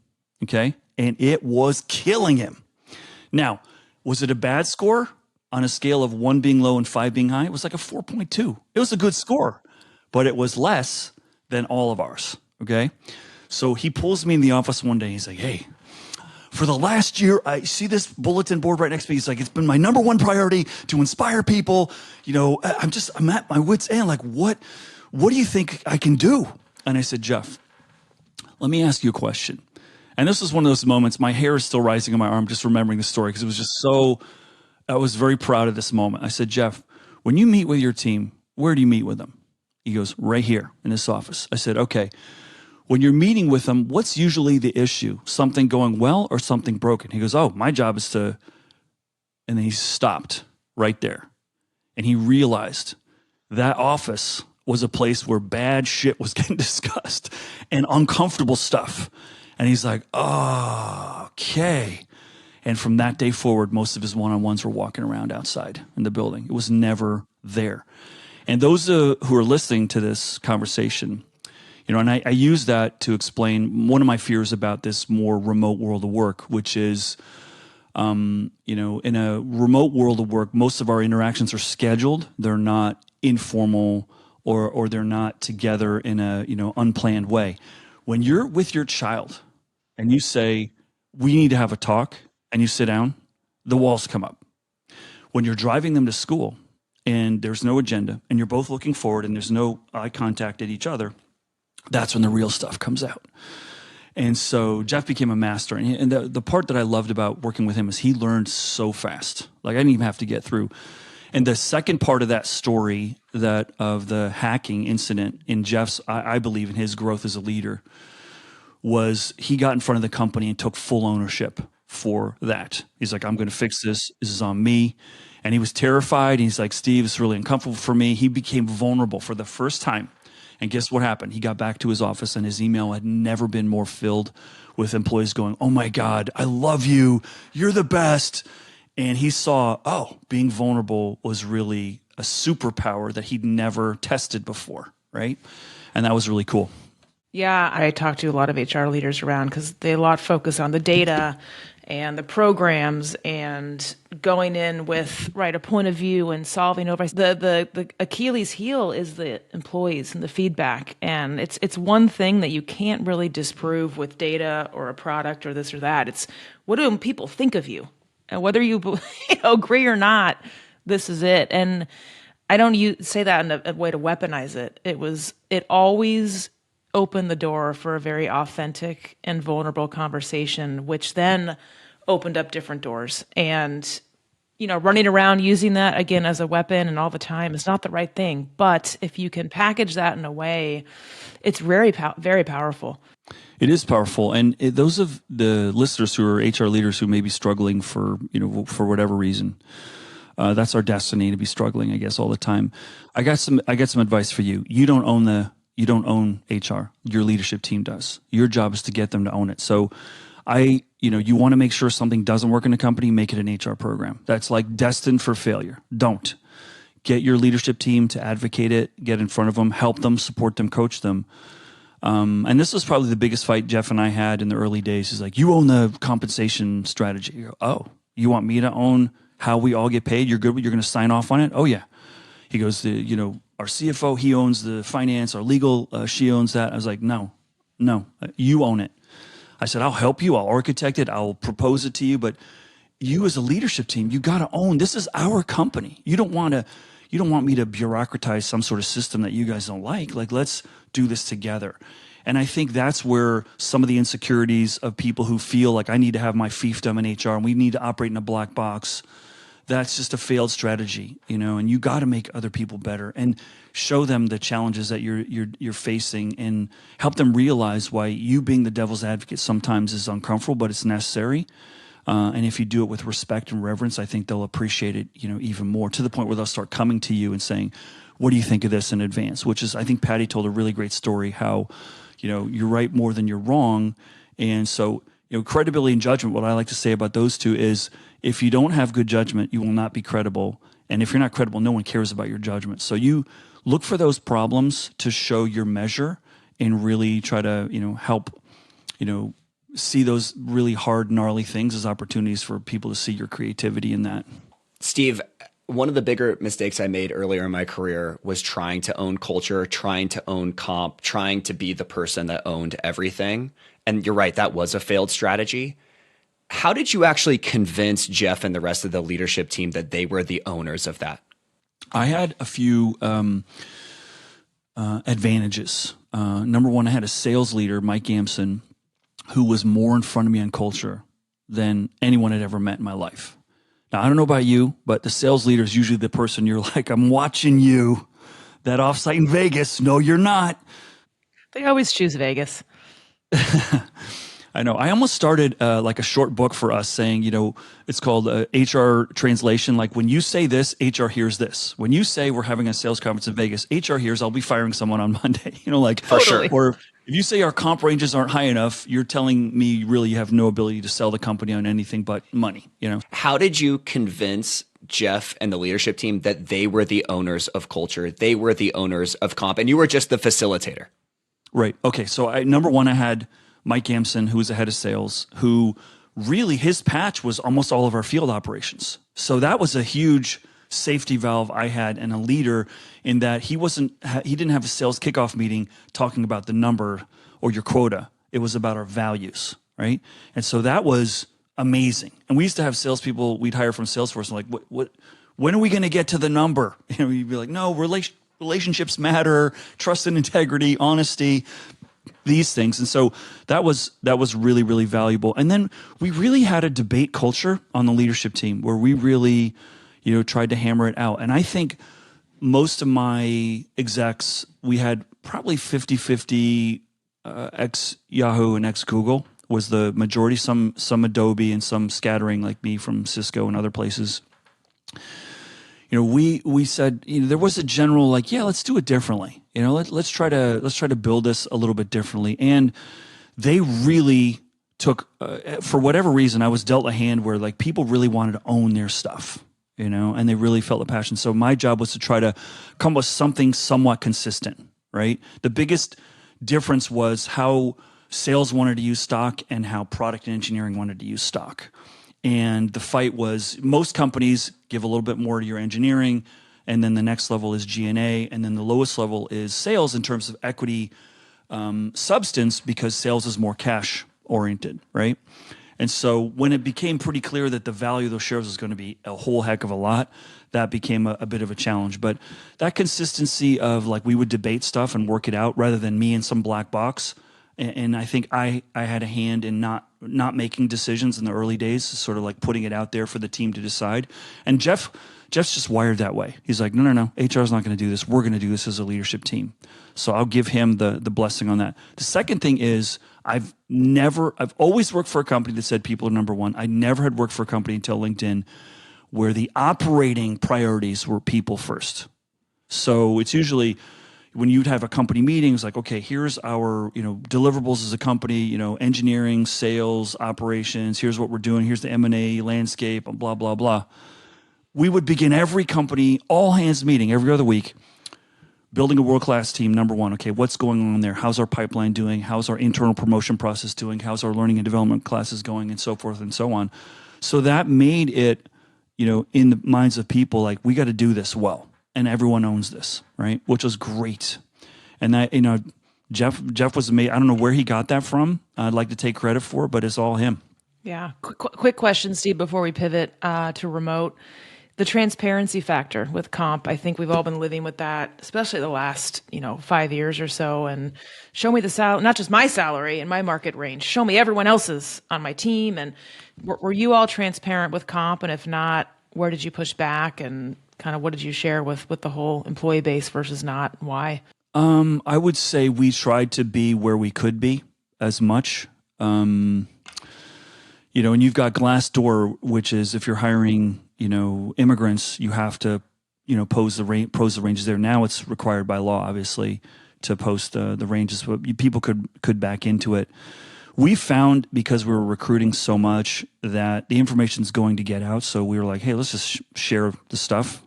Okay. And it was killing him. Now, was it a bad score on a scale of 1 being low and 5 being high? It was like a 4.2. It was a good score, but it was less than all of ours. Okay. So he pulls me in the office one day. He's like, hey, for the last year, I see this bulletin board right next to me. He's like, it's been my number one priority to inspire people. I'm at my wit's end. Like, what do you think I can do? And I said, Jeff, let me ask you a question. And this was one of those moments, my hair is still rising on my arm just remembering the story because it was just I was very proud of this moment. I said, Jeff, when you meet with your team, where do you meet with them? He goes, right here in this office. I said, okay, when you're meeting with them, what's usually the issue? Something going well or something broken? He goes, oh, my job is to, and then he stopped right there. And he realized that office was a place where bad shit was getting discussed and uncomfortable stuff. And he's like, oh, okay. And from that day forward, most of his one-on-ones were walking around outside in the building. It was never there. And those who are listening to this conversation, and I use that to explain one of my fears about this more remote world of work, which is, in a remote world of work, most of our interactions are scheduled. They're not informal or they're not together in a, unplanned way. When you're with your child and you say, we need to have a talk, and you sit down, the walls come up. When you're driving them to school and there's no agenda and you're both looking forward and there's no eye contact at each other, That's when the real stuff comes out. And so Jeff became a master. And the part that I loved about working with him is he learned so fast. Like I didn't even have to get through. And the second part of that story, that of the hacking incident in Jeff's, I believe in his growth as a leader, was he got in front of the company and took full ownership for that. He's like, I'm going to fix this. This is on me. And he was terrified. He's like, Steve, it's really uncomfortable for me. He became vulnerable for the first time. And guess what happened? He got back to his office and his email had never been more filled with employees going, oh my God, I love you. You're the best. And he saw, oh, being vulnerable was really a superpower that he'd never tested before, right? And that was really cool. Yeah, I talk to a lot of HR leaders around because they a lot focus on the data and the programs and going in with a point of view and solving over. The Achilles heel is the employees and the feedback, and it's one thing that you can't really disprove with data or a product or this or that. It's what do people think of you, and whether you agree or not, this is it. And I don't say that in a way to weaponize it. It always opened the door for a very authentic and vulnerable conversation, which then opened up different doors. And, running around using that again as a weapon and all the time is not the right thing. But if you can package that in a way, it's very, very powerful. It is powerful. And those of the listeners who are HR leaders who may be struggling for whatever reason, that's our destiny to be struggling, I guess, all the time. I got some advice for you. You don't own HR. Your leadership team does. Your job is to get them to own it. So you want to make sure something doesn't work in a company, make it an HR program. That's like destined for failure. Don't. Get your leadership team to advocate it, get in front of them, help them, support them, coach them. And this was probably the biggest fight Jeff and I had in the early days. He's like, you own the compensation strategy. You go, oh, you want me to own how we all get paid? You're good. You're going to sign off on it? Oh, yeah. He goes, our CFO, he owns the finance, our legal, she owns that. I was like, no, you own it. I said, I'll help you. I'll architect it. I'll propose it to you. But you as a leadership team, you got to own, this is our company. You don't want me to bureaucratize some sort of system that you guys don't like. Like, let's do this together. And I think that's where some of the insecurities of people who feel like I need to have my fiefdom in HR and we need to operate in a black box, that's just a failed strategy, and you got to make other people better and show them the challenges that you're facing and help them realize why you being the devil's advocate sometimes is uncomfortable, but it's necessary. And if you do it with respect and reverence, I think they'll appreciate it, even more, to the point where they'll start coming to you and saying, what do you think of this in advance? Which is, I think Patty told a really great story how, you're right more than you're wrong. And so, credibility and judgment, what I like to say about those two is, if you don't have good judgment, you will not be credible. And if you're not credible, no one cares about your judgment. So you look for those problems to show your measure and really try to, help, see those really hard, gnarly things as opportunities for people to see your creativity in that. Steve, one of the bigger mistakes I made earlier in my career was trying to own culture, trying to own comp, trying to be the person that owned everything. And you're right, that was a failed strategy. How did you actually convince Jeff and the rest of the leadership team that they were the owners of that? I had a few advantages. Number one, I had a sales leader, Mike Gamson, who was more in front of me on culture than anyone had ever met in my life. Now, I don't know about you, but the sales leader is usually the person you're like, I'm watching you. That offsite in Vegas. No, you're not. They always choose Vegas. I know. I almost started like a short book for us saying, it's called HR translation. Like, when you say this, HR hears this. When you say we're having a sales conference in Vegas, HR hears I'll be firing someone on Monday. For sure. Or if you say our comp ranges aren't high enough, you're telling me really you have no ability to sell the company on anything but money. How did you convince Jeff and the leadership team that they were the owners of culture, they were the owners of comp, and you were just the facilitator? Right. Okay. So number one, I had Mike Gamson, who was the head of sales, who really his patch was almost all of our field operations. So that was a huge safety valve I had, and a leader in that he didn't have a sales kickoff meeting talking about the number or your quota. It was about our values, right? And so that was amazing. And we used to have salespeople we'd hire from Salesforce, and like, what? When are we going to get to the number? You'd be like, no, relationships matter, trust and integrity, honesty. these things. And so that was really, really valuable. And then we really had a debate culture on the leadership team where we really, tried to hammer it out. And I think most of my execs, we had probably 50-50 ex-Yahoo and ex-Google was the majority, some Adobe and some scattering like me from Cisco and other places. We said, there was a general like, yeah, let's do it differently. Let's try to build this a little bit differently. And they really took, for whatever reason, I was dealt a hand where like people really wanted to own their stuff, and they really felt the passion. So my job was to try to come with something somewhat consistent, right? The biggest difference was how sales wanted to use stock and how product and engineering wanted to use stock. And the fight was most companies give a little bit more to your engineering, and then the next level is G&A, and then the lowest level is sales in terms of equity substance, because sales is more cash oriented, right? And so when it became pretty clear that the value of those shares was going to be a whole heck of a lot, that became a bit of a challenge. But that consistency of like we would debate stuff and work it out rather than me in some black box. And I think I had a hand in not making decisions in the early days, sort of like putting it out there for the team to decide. And Jeff's just wired that way. He's like, no, HR is not going to do this. We're going to do this as a leadership team. So I'll give him the blessing on that. The second thing is I've always worked for a company that said people are number one. I never had worked for a company until LinkedIn where the operating priorities were people first. So it's usually when you'd have a company meeting, it's like, okay, here's our, deliverables as a company, engineering, sales, operations, here's what we're doing, here's the M&A landscape, blah, blah, blah. We would begin every company, all hands meeting every other week, building a world-class team, number one. Okay, what's going on there? How's our pipeline doing? How's our internal promotion process doing? How's our learning and development classes going, and so forth and so on. So that made it, in the minds of people, like, we got to do this well. And everyone owns this, right? Which was great. And that, Jeff was amazing. I don't know where he got that from. I'd like to take credit for it, but it's all him. Yeah. Quick question, Steve, before we pivot to remote. The transparency factor with comp, I think we've all been living with that, especially the last, 5 years or so. And show me the salary, not just my salary and my market range. Show me everyone else's on my team. And were you all transparent with comp? And if not, where did you push back? And kind of what did you share with the whole employee base versus not? Why? I would say we tried to be where we could be as much. And you've got Glassdoor, which is if you're hiring, immigrants, you have to, post the ranges there. Now it's required by law, obviously, to post the ranges, but people could back into it. We found, because we were recruiting so much, that the information is going to get out. So we were like, hey, let's just share the stuff.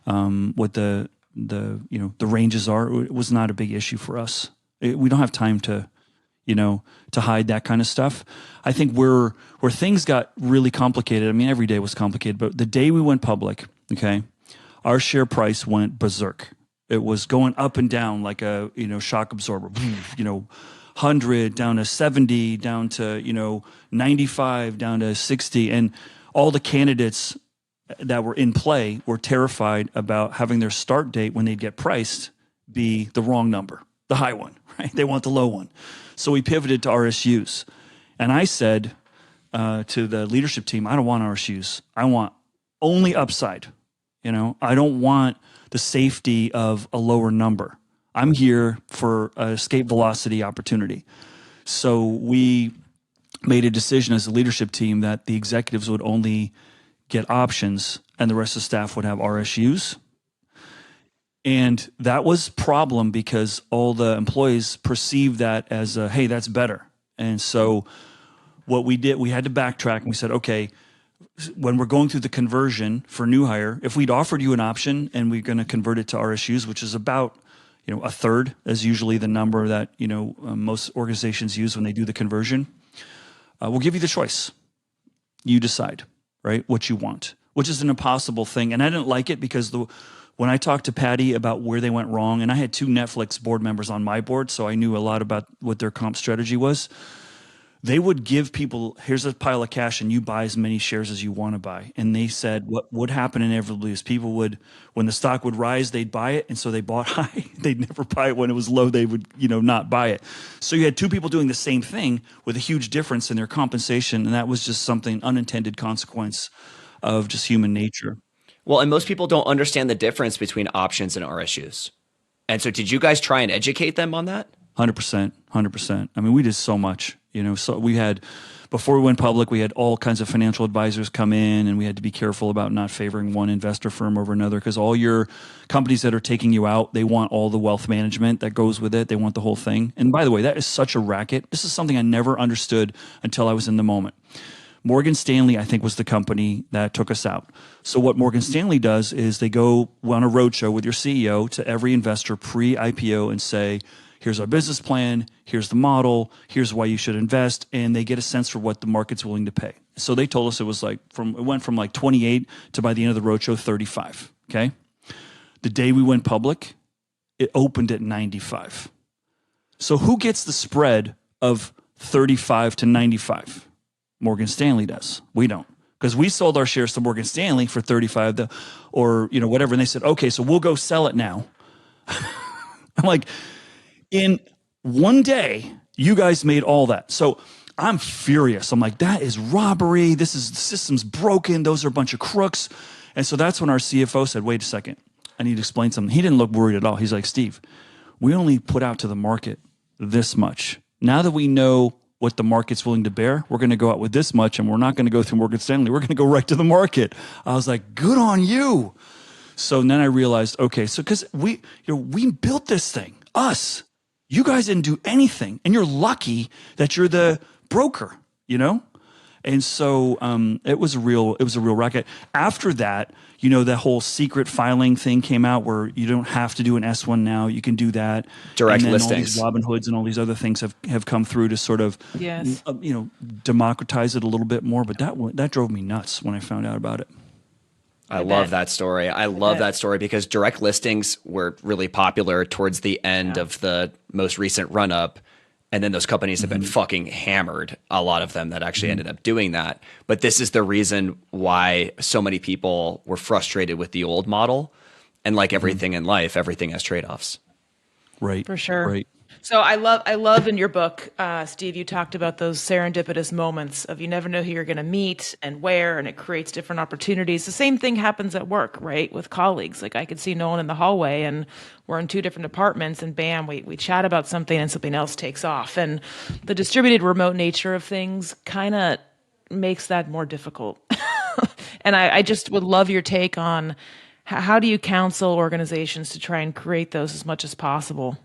What the ranges are. It was not a big issue for us. We don't have time to hide that kind of stuff. I think where things got really complicated, I mean, every day was complicated, but the day we went public, okay, our share price went berserk. It was going up and down like a, shock absorber, 100 down to 70, down to, 95, down to 60. And all the candidates that were in play were terrified about having their start date when they'd get priced be the wrong number, the high one, right? They want the low one. So we pivoted to RSUs. And I said to the leadership team, I don't want RSUs. I want only upside. I don't want the safety of a lower number. I'm here for an escape velocity opportunity. So we made a decision as a leadership team that the executives would only get options and the rest of the staff would have RSUs. And that was a problem because all the employees perceived that as hey, that's better. And so what we did, we had to backtrack and we said, okay, when we're going through the conversion for new hire, if we'd offered you an option and we're going to convert it to RSUs, which is about, a third is usually the number that, most organizations use when they do the conversion, we'll give you the choice. You decide. Right? What you want, which is an impossible thing. And I didn't like it because when I talked to Patty about where they went wrong, and I had 2 Netflix board members on my board, so I knew a lot about what their comp strategy was. they would give people, here's a pile of cash and you buy as many shares as you want to buy. And they said what would happen inevitably is people would, when the stock would rise, they'd buy it. And so they bought high. They'd never buy it when it was low. They would, not buy it. So you had two people doing the same thing with a huge difference in their compensation. And that was just something unintended consequence of just human nature. Well, and most people don't understand the difference between options and RSUs. And so did you guys try and educate them on that? 100%, 100%. I mean, we did so much, so we had, before we went public, we had all kinds of financial advisors come in, and we had to be careful about not favoring one investor firm over another, because all your companies that are taking you out, they want all the wealth management that goes with it. They want the whole thing. And by the way, that is such a racket. This is something I never understood until I was in the moment. Morgan Stanley, I think, was the company that took us out. So what Morgan Stanley does is they go on a roadshow with your CEO to every investor pre-IPO and say, here's our business plan, here's the model, here's why you should invest, and they get a sense for what the market's willing to pay. So they told us it went from like 28 to, by the end of the roadshow, 35, okay? The day we went public, it opened at 95. So who gets the spread of 35 to 95? Morgan Stanley does. We don't. Because we sold our shares to Morgan Stanley for 35 or whatever, and they said, okay, so we'll go sell it now. I'm like, in one day, you guys made all that. So I'm furious. I'm like, that is robbery. The system's broken. Those are a bunch of crooks. And so that's when our CFO said, wait a second, I need to explain something. He didn't look worried at all. He's like, Steve, we only put out to the market this much. Now that we know what the market's willing to bear, we're going to go out with this much, and we're not going to go through Morgan Stanley. We're going to go right to the market. I was like, good on you. So then I realized, okay, so because we built this thing, us. You guys didn't do anything, and you're lucky that you're the broker, And so it was a real racket. After that, that whole secret filing thing came out where you don't have to do an S1 now. You can do that. Direct and then listings. All these Robinhoods and all these other things have come through to sort of, yes. Democratize it a little bit more. But that drove me nuts when I found out about it. I love that story. I love that story because direct listings were really popular towards the end of the most recent run up. And then those companies have been fucking hammered, a lot of them that actually ended up doing that. But this is the reason why so many people were frustrated with the old model. And like everything in life, everything has trade-offs. Right. For sure. Right. So I love in your book, Steve, you talked about those serendipitous moments of you never know who you're going to meet and where, and it creates different opportunities. The same thing happens at work, right? With colleagues. Like I could see Nolan in the hallway and we're in two different departments and bam, we chat about something and something else takes off. And the distributed remote nature of things kind of makes that more difficult. And I just would love your take on how do you counsel organizations to try and create those as much as possible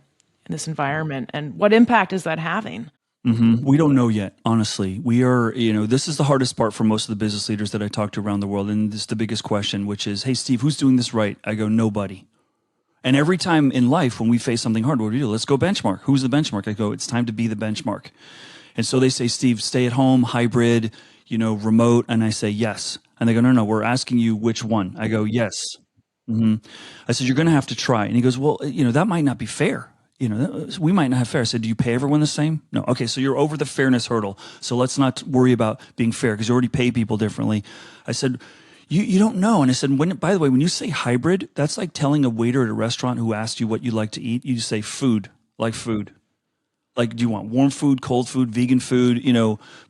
in this environment, and what impact is that having? We don't know yet, honestly. We are, this is the hardest part for most of the business leaders that I talk to around the world. And this is the biggest question, which is, hey, Steve, who's doing this right? I go, nobody. And every time in life when we face something hard, what do we do? Let's go benchmark. Who's the benchmark? I go, it's time to be the benchmark. And so they say, Steve, stay at home, hybrid, remote. And I say, yes. And they go, no, we're asking you which one. I go, yes. I said, you're going to have to try. And he goes, well, that might not be fair. We might not have fair. I said, do you pay everyone the same? No. Okay, so you're over the fairness hurdle. So let's not worry about being fair because you already pay people differently. I said, you don't know. And I said, by the way, when you say hybrid, that's like telling a waiter at a restaurant who asked you what you like to eat, you say food, like food. Like, do you want warm food, cold food, vegan food,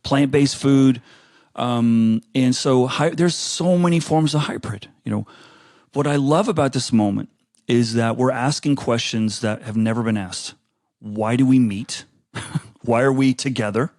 plant-based food? And so there's so many forms of hybrid. What I love about this moment is that we're asking questions that have never been asked. Why do we meet? Why are we together?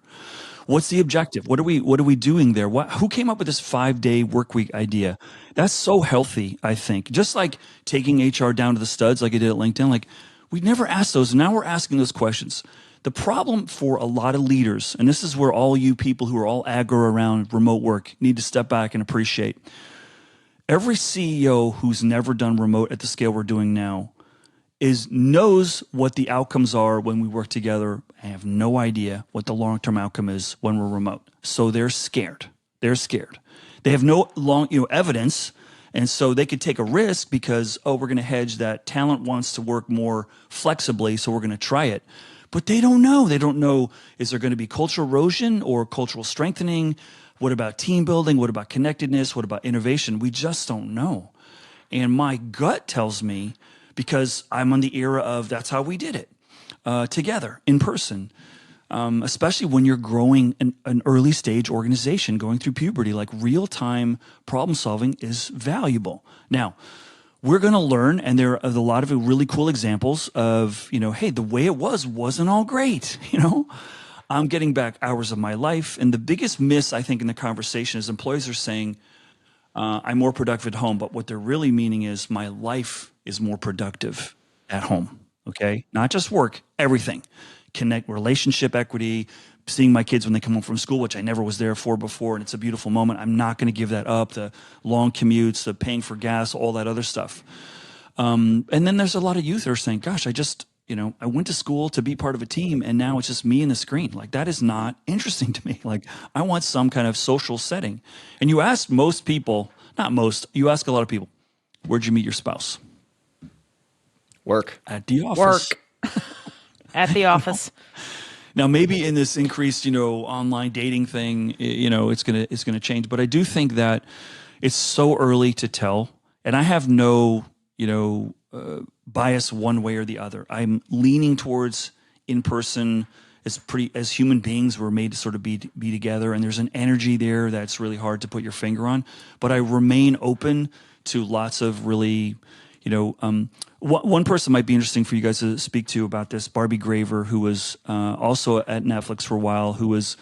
What's the objective? What are we doing there? Who came up with this 5-day work week idea? That's so healthy, I think. Just like taking HR down to the studs like I did at LinkedIn. Like, we never asked those. Now we're asking those questions. The problem for a lot of leaders, and this is where all you people who are all aggro around remote work need to step back and appreciate. Every CEO who's never done remote at the scale we're doing now knows what the outcomes are when we work together and have no idea what the long-term outcome is when we're remote. So they're scared. They have no evidence, and so they could take a risk because, we're going to hedge that talent wants to work more flexibly, so we're going to try it. but they don't know. They don't know, is there going to be cultural erosion or cultural strengthening? What about team building? What about connectedness? What about innovation? We just don't know. And my gut tells me, because I'm on the era of that's how we did it together in person, especially when you're growing an early stage organization going through puberty, like real time problem solving is valuable. Now, we're going to learn, and there are a lot of really cool examples of, hey, the way it wasn't all great. I'm getting back hours of my life. And the biggest miss, I think, in the conversation is employees are saying, I'm more productive at home. But what they're really meaning is my life is more productive at home. Okay. Not just work, everything. Connect, relationship equity, seeing my kids when they come home from school, which I never was there for before. And it's a beautiful moment. I'm not going to give that up. The long commutes, the paying for gas, all that other stuff. And then there's a lot of youth that are saying, gosh, I went to school to be part of a team, and now it's just me and the screen. Like, that is not interesting to me. Like, I want some kind of social setting. And you ask most people, not most, you ask a lot of people, where'd you meet your spouse? Work. At the office. Work. At the office. Now, maybe in this increased, online dating thing, it's gonna change. But I do think that it's so early to tell, and I have no, bias one way or the other. I'm leaning towards in person. As human beings, we're made to sort of be together, and there's an energy there that's really hard to put your finger on. But I remain open to lots of really, one person might be interesting for you guys to speak to about this. Barbie Graver, who was also at Netflix for a while, who was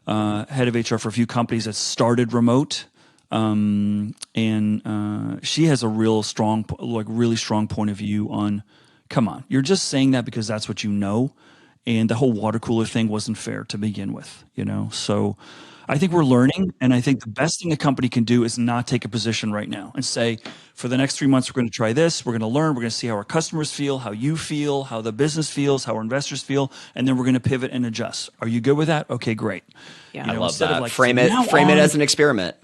head of HR for a few companies that started remote. And she has a really strong point of view on, come on, you're just saying that because that's what you know. And the whole water cooler thing wasn't fair to begin with, So I think we're learning. And I think the best thing a company can do is not take a position right now and say, for the next 3 months, we're going to try this. We're going to learn. We're going to see how our customers feel, how you feel, how the business feels, how our investors feel. And then we're going to pivot and adjust. Are you good with that? Okay, great. I love that. Frame it as an experiment.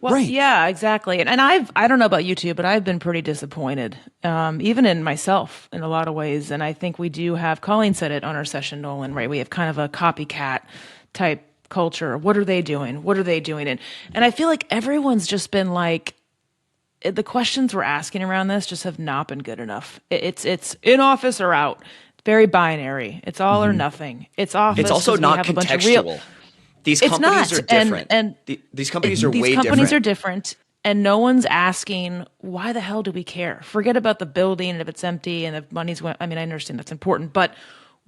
Well, right. Yeah, exactly. And I don't know about you two, but I've been pretty disappointed, even in myself in a lot of ways. And I think we do have, Colleen said it on our session, Nolan, right? We have kind of a copycat type culture. What are they doing? What are they doing? And I feel like everyone's just been like, the questions we're asking around this just have not been good enough. It's in office or out. Very binary. It's all or nothing. It's office. It's also not contextual. These companies are different. And these companies are way different. These companies are different, and no one's asking, why the hell do we care? Forget about the building and if it's empty and if money's going. I mean, I understand that's important, but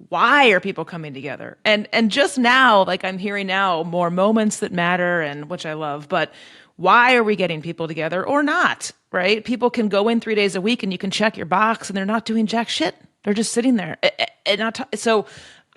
why are people coming together? And just now, like I'm hearing now, more moments that matter, and which I love, but why are we getting people together or not, right? People can go in 3 days a week and you can check your box and they're not doing jack shit. They're just sitting there. So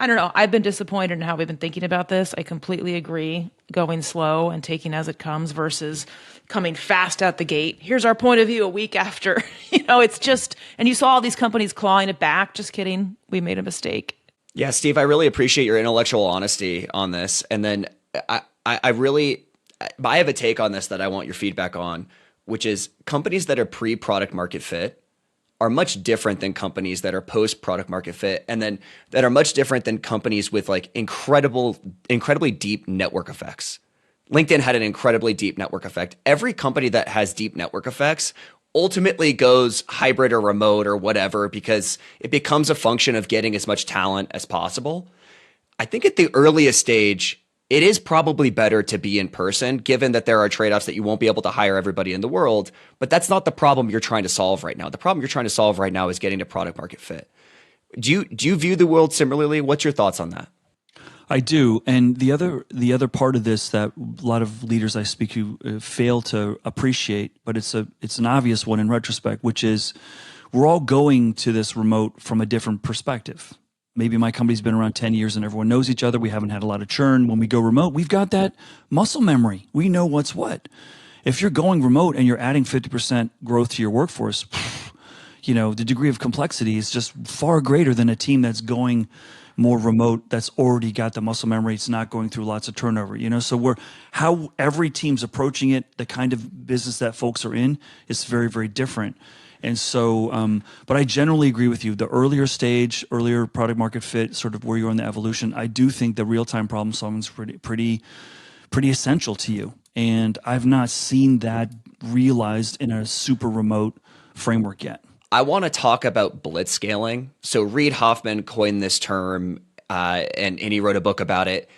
I don't know. I've been disappointed in how we've been thinking about this. I completely agree. Going slow and taking as it comes versus coming fast out the gate. Here's our point of view a week after. It's just, and you saw all these companies clawing it back. Just kidding. We made a mistake. Yeah, Steve, I really appreciate your intellectual honesty on this. And then I have a take on this that I want your feedback on, which is companies that are pre-product market fit are much different than companies that are post product market fit, and then that are much different than companies with like incredibly deep network effects. LinkedIn had an incredibly deep network effect. Every company that has deep network effects ultimately goes hybrid or remote or whatever because it becomes a function of getting as much talent as possible. I think at the earliest stage, it is probably better to be in person, given that there are trade-offs that you won't be able to hire everybody in the world. But that's not the problem you're trying to solve right now. The problem you're trying to solve right now is getting to product market fit. Do you view the world similarly? What's your thoughts on that? I do. And the other part of this that a lot of leaders I speak to fail to appreciate, but it's an obvious one in retrospect, which is we're all going to this remote from a different perspective. Maybe my company's been around 10 years and everyone knows each other. We haven't had a lot of churn. When we go remote, we've got that muscle memory. We know what's what. If you're going remote and you're adding 50% growth to your workforce, the degree of complexity is just far greater than a team that's going more remote, that's already got the muscle memory. It's not going through lots of turnover, So how every team's approaching it, the kind of business that folks are in is very, very different. And so, but I generally agree with you. The earlier stage, earlier product market fit, sort of where you're in the evolution, I do think the real-time problem solving is pretty essential to you. And I've not seen that realized in a super remote framework yet. I want to talk about blitzscaling. So Reid Hoffman coined this term, and he wrote a book about it.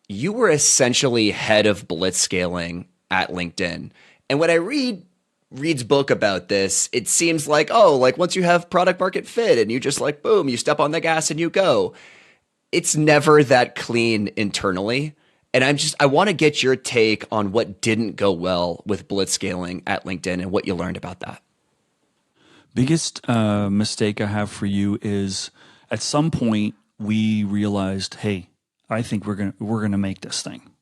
You were essentially head of blitzscaling at LinkedIn. And when I read Reid's book about this, it seems like, oh, like once you have product market fit and you just like, boom, you step on the gas and you go. It's never that clean internally. And I want to get your take on what didn't go well with blitzscaling at LinkedIn and what you learned about that. Biggest mistake I have for you is at some point we realized, hey, I think we're gonna make this thing,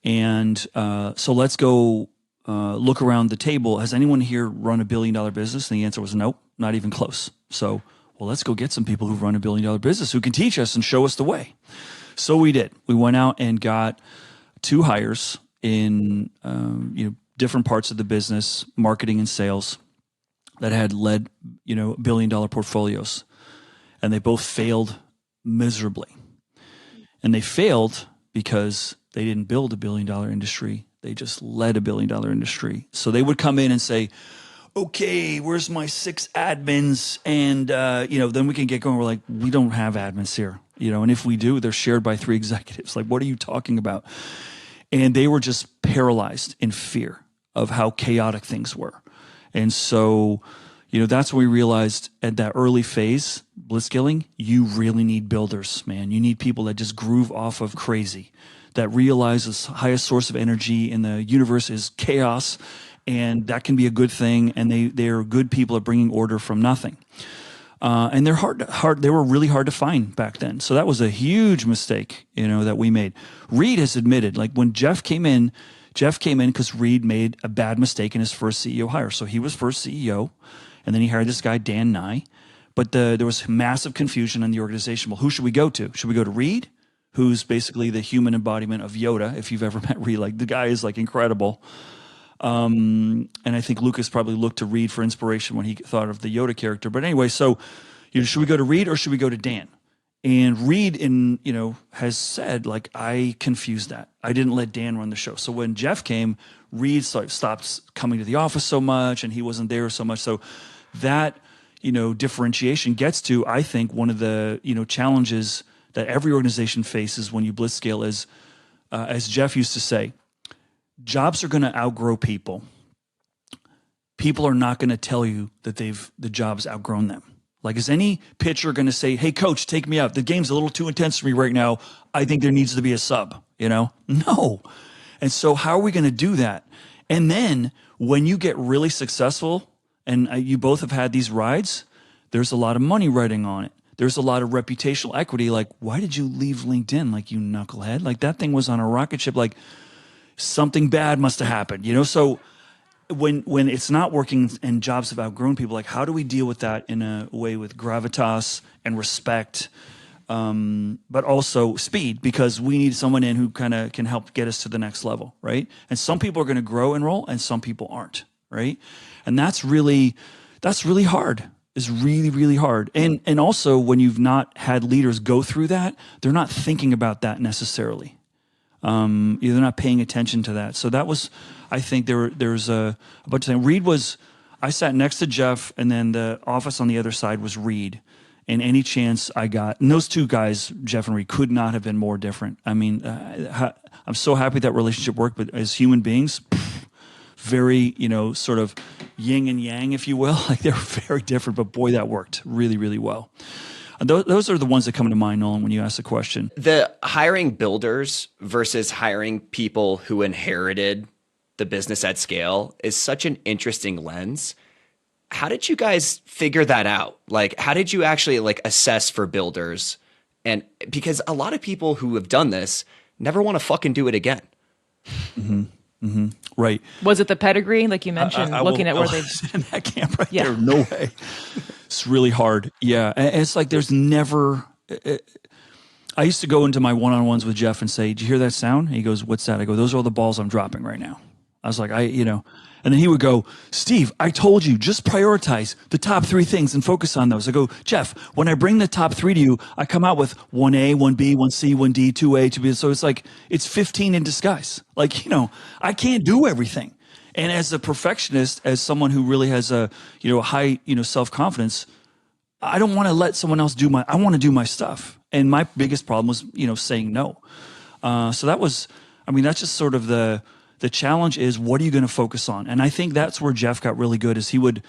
and so let's go look around the table. Has anyone here run $1 billion business? And the answer was nope, not even close. So, well, let's go get some people who run $1 billion business who can teach us and show us the way. So we did. We went out and got 2 hires in different parts of the business, marketing and sales, that had led $1 billion portfolios, and they both failed miserably. And they failed because they didn't build $1 billion industry; they just led $1 billion industry. So they would come in and say, "Okay, where's my 6 admins?" And then we can get going. We're like, "We don't have admins here, and if we do, they're shared by 3 executives. Like, what are you talking about?" And they were just paralyzed in fear of how chaotic things were. And so, that's when we realized at that early phase, blitzscaling, you really need builders, man. You need people that just groove off of crazy, that realize the highest source of energy in the universe is chaos, and that can be a good thing. And they are good people at bringing order from nothing. And they're hard. They were really hard to find back then. So that was a huge mistake, that we made. Reid has admitted, like when Jeff came in because Reid made a bad mistake in his first CEO hire. So he was first CEO, and then he hired this guy, Dan Nye. But there was massive confusion in the organization. Well, who should we go to? Should we go to Reid, who's basically the human embodiment of Yoda, if you've ever met Reid? Like, the guy is, like, incredible. And I think Lucas probably looked to Reid for inspiration when he thought of the Yoda character. But anyway, so should we go to Reid or should we go to Dan? And Reid, has said, like, I confused that. I didn't let Dan run the show. So when Jeff came, Reid stopped coming to the office so much, and he wasn't there so much. So that, differentiation gets to, I think, one of the, challenges that every organization faces when you blitzscale is, as Jeff used to say, jobs are going to outgrow people. People are not going to tell you that the job's outgrown them. Like, is any pitcher going to say, "Hey, coach, take me out. The game's a little too intense for me right now. I think there needs to be a sub," No. And so how are we going to do that? And then when you get really successful, and you both have had these rides, there's a lot of money riding on it. There's a lot of reputational equity. Like, why did you leave LinkedIn? Like, you knucklehead. Like, that thing was on a rocket ship. Like, something bad must have happened, So when it's not working and jobs have outgrown people, like, how do we deal with that in a way with gravitas and respect, but also speed, because we need someone in who kind of can help get us to the next level, right? And some people are going to grow and roll, and some people aren't, right? And that's really hard. It's really, really hard. And also, when you've not had leaders go through that, they're not thinking about that necessarily. They're not paying attention to that. So that was, I think there's a bunch of things. I sat next to Jeff, and then the office on the other side was Reid. And any chance I got, and those 2 guys, Jeff and Reid, could not have been more different. I mean, I'm so happy that relationship worked, but as human beings, very, sort of yin and yang, if you will. Like, they're very different, but boy, that worked really, really well. And those are the ones that come to mind, Nolan, when you ask the question. The hiring builders versus hiring people who inherited the business at scale is such an interesting lens. How did you guys figure that out? Like, how did you actually assess for builders? And because a lot of people who have done this never want to fucking do it again. Mm-hmm. Mm-hmm. Right. Was it the pedigree, like you mentioned, looking at where they've in that camp right there? No way. It's really hard. Yeah, and it's like there's never. I used to go into my one-on-ones with Jeff and say, "Did you hear that sound?" And he goes, "What's that?" I go, "Those are all the balls I'm dropping right now." I was like, and then he would go, Steve, I told you, just prioritize the top 3 things and focus on those. I go, Jeff, when I bring the top 3 to you, I come out with 1A, 1B, 1C, 1D, 2A, 2B. So it's like, it's 15 in disguise. Like, I can't do everything. And as a perfectionist, as someone who really has a high, self-confidence, I don't want to let someone else I want to do my stuff. And my biggest problem was, saying no. So that was, that's just sort of the challenge is, what are you going to focus on? And I think that's where Jeff got really good, is he would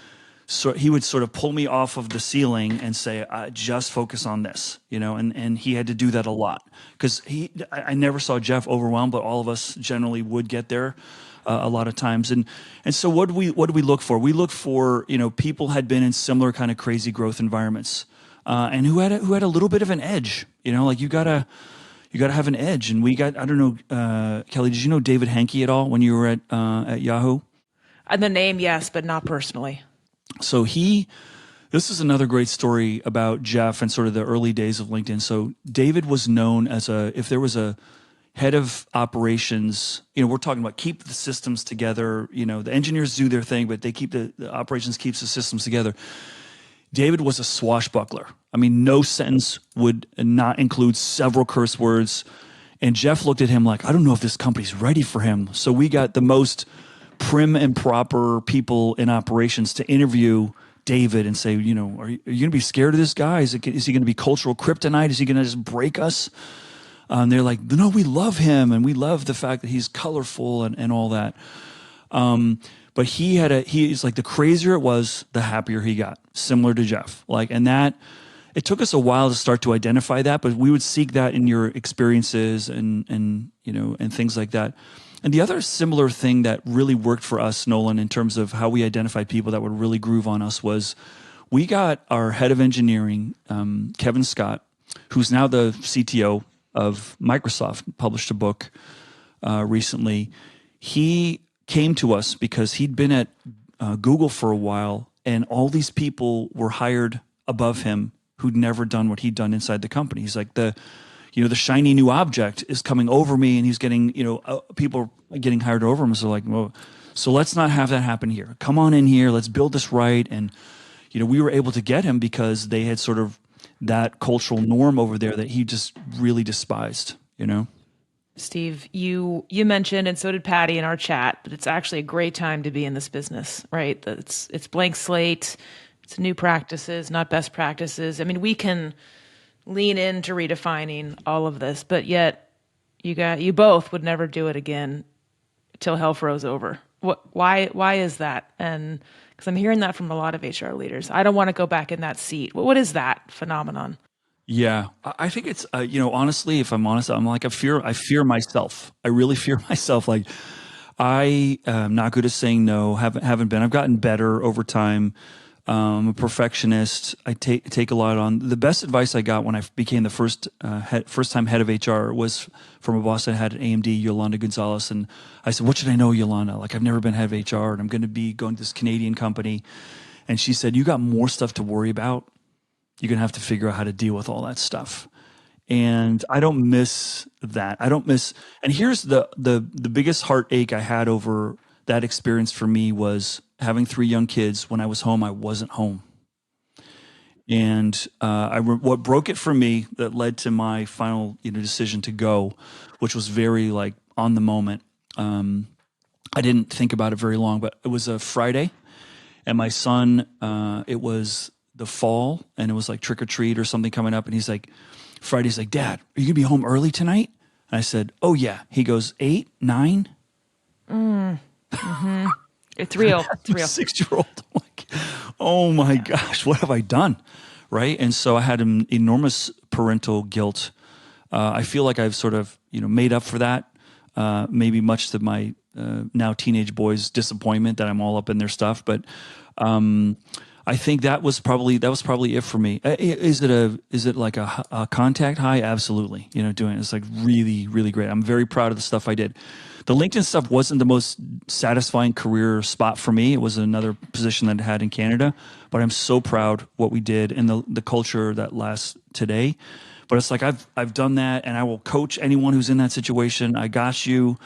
sort of pull me off of the ceiling and say, just focus on this, and he had to do that a lot, because I never saw Jeff overwhelmed, but all of us generally would get there a lot of times. And so what do we look for? We look for, people had been in similar kind of crazy growth environments, and who had a little bit of an edge, like you gotta have an edge. And we got, I don't know, Kelli, did you know David Henke at all when you were at Yahoo? The name, yes, but not personally. So this is another great story about Jeff and sort of the early days of LinkedIn. So David was known as if there was a head of operations, we're talking about keep the systems together, the engineers do their thing, but they keep the operations keeps the systems together. David was a swashbuckler. No sentence would not include several curse words. And Jeff looked at him like, I don't know if this company's ready for him. So we got the most prim and proper people in operations to interview David and say, are you going to be scared of this guy? Is he going to be cultural kryptonite? Is he going to just break us? And they're like, no, we love him. And we love the fact that he's colorful and all that. But he's like, the crazier it was, the happier he got, similar to Jeff. It took us a while to start to identify that, but we would seek that in your experiences and things like that. And the other similar thing that really worked for us, Nolan, in terms of how we identified people that would really groove on us, was we got our head of engineering, Kevin Scott, who's now the CTO of Microsoft, published a book recently. He came to us because he'd been at Google for a while, and all these people were hired above him who'd never done what he'd done inside the company. He's like, the shiny new object is coming over me, and he's getting, people are getting hired over him. So like, well, so let's not have that happen here. Come on in here. Let's build this right. And, we were able to get him because they had sort of that cultural norm over there that he just really despised, Steve, you mentioned, and so did Patty in our chat, that it's actually a great time to be in this business, right? That it's blank slate, it's new practices, not best practices. We can lean into redefining all of this, but yet you both would never do it again till hell froze over. Why is that? And because I'm hearing that from a lot of HR leaders, I don't want to go back in that seat. What is that phenomenon? Yeah, I think it's, honestly, if I'm honest, I'm like, I fear myself. I really fear myself. Like, I am not good at saying no, haven't been. I've gotten better over time. I'm a perfectionist. I take a lot on. The best advice I got when I became the first time head of HR was from a boss I had at AMD, Yolanda Gonzalez. And I said, what should I know, Yolanda? Like, I've never been head of HR, and I'm going to be going to this Canadian company. And she said, you got more stuff to worry about. You're going to have to figure out how to deal with all that stuff. And I don't miss that. And here's the biggest heartache I had over that experience for me was having 3 young kids. When I was home, I wasn't home. And what broke it for me, that led to my final decision to go, which was very like on the moment. I didn't think about it very long, but it was a Friday, and my son, it was the fall, and it was like trick or treat or something coming up, and he's like, Friday's like, Dad, are you gonna be home early tonight? And I said, oh yeah. He goes, 8, 9? Mm-hmm. It's real. It's real. 6-year-old. I'm like, oh my gosh, what have I done? Right. And so I had an enormous parental guilt. I feel like I've sort of, made up for that, maybe much to my now teenage boys' disappointment that I'm all up in their stuff. But I think that was probably it for me. Is it like a contact high? Absolutely. Doing it's like really, really great. I'm very proud of the stuff I did. The LinkedIn stuff wasn't the most satisfying career spot for me. It was another position that I had in Canada, but I'm so proud what we did and the culture that lasts today. But it's like I've done that, and I will coach anyone who's in that situation. I got you.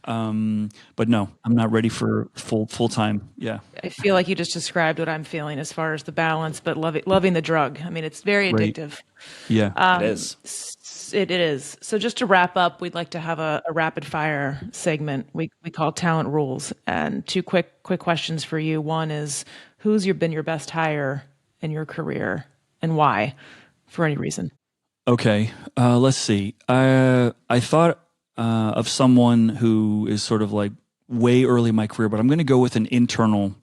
But no, I'm not ready for full time. Yeah. I feel like you just described what I'm feeling as far as the balance, but loving the drug. I mean, it's very Right. addictive. Yeah. It is. It is. So just to wrap up, we'd like to have a rapid fire segment we call Talent Rules. And two quick questions for you. One is, who's been your best hire in your career and why, for any reason? Okay. Let's see. I thought of someone who is sort of like way early in my career, but I'm going to go with an internal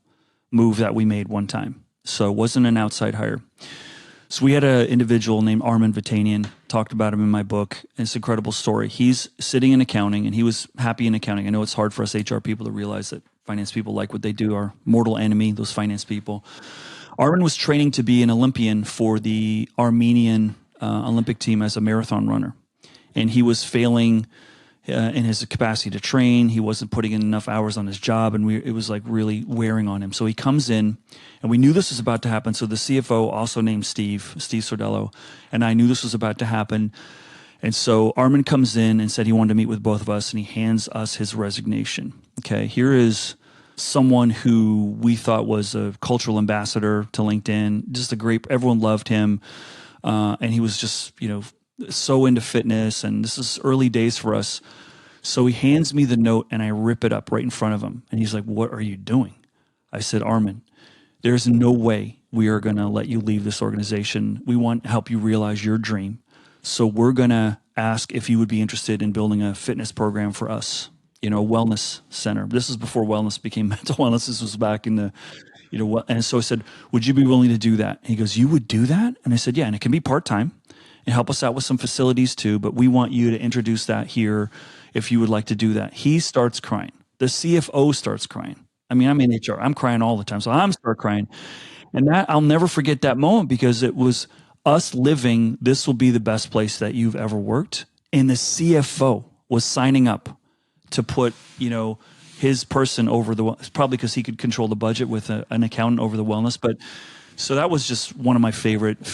move that we made one time. So it wasn't an outside hire. So we had an individual named Armin Vatanian, talked about him in my book. It's an incredible story. He's sitting in accounting and he was happy in accounting. I know it's hard for us HR people to realize that finance people like what they do, our mortal enemy, those finance people. Armin was training to be an Olympian for the Armenian Olympic team as a marathon runner. And he was failing in his capacity to train. He wasn't putting in enough hours on his job, and it was like really wearing on him. So he comes in, and we knew this was about to happen. So the CFO, also named Steve Sordello, and I knew this was about to happen. And so Armin comes in and said he wanted to meet with both of us, and he hands us his resignation. Okay, here is someone who we thought was a cultural ambassador to LinkedIn, just a great, everyone loved him. And he was just, so into fitness, and this is early days for us. So he hands me the note and I rip it up right in front of him. And he's like, "What are you doing?" I said, "Armin, there's no way we are going to let you leave this organization. We want to help you realize your dream. So we're going to ask if you would be interested in building a fitness program for us, a wellness center." This is before wellness became mental wellness. This was back in the, and so I said, "Would you be willing to do that?" And he goes, "You would do that?" And I said, "Yeah, and it can be part-time and help us out with some facilities too, but we want you to introduce that here if you would like to do that." He starts crying. The CFO starts crying. I mean, I'm in HR. I'm crying all the time. So I'm start crying. And that I'll never forget that moment because it was us living, this will be the best place that you've ever worked. And the CFO was signing up to put, his person over probably because he could control the budget with an accountant over the wellness. But so that was just one of my favorite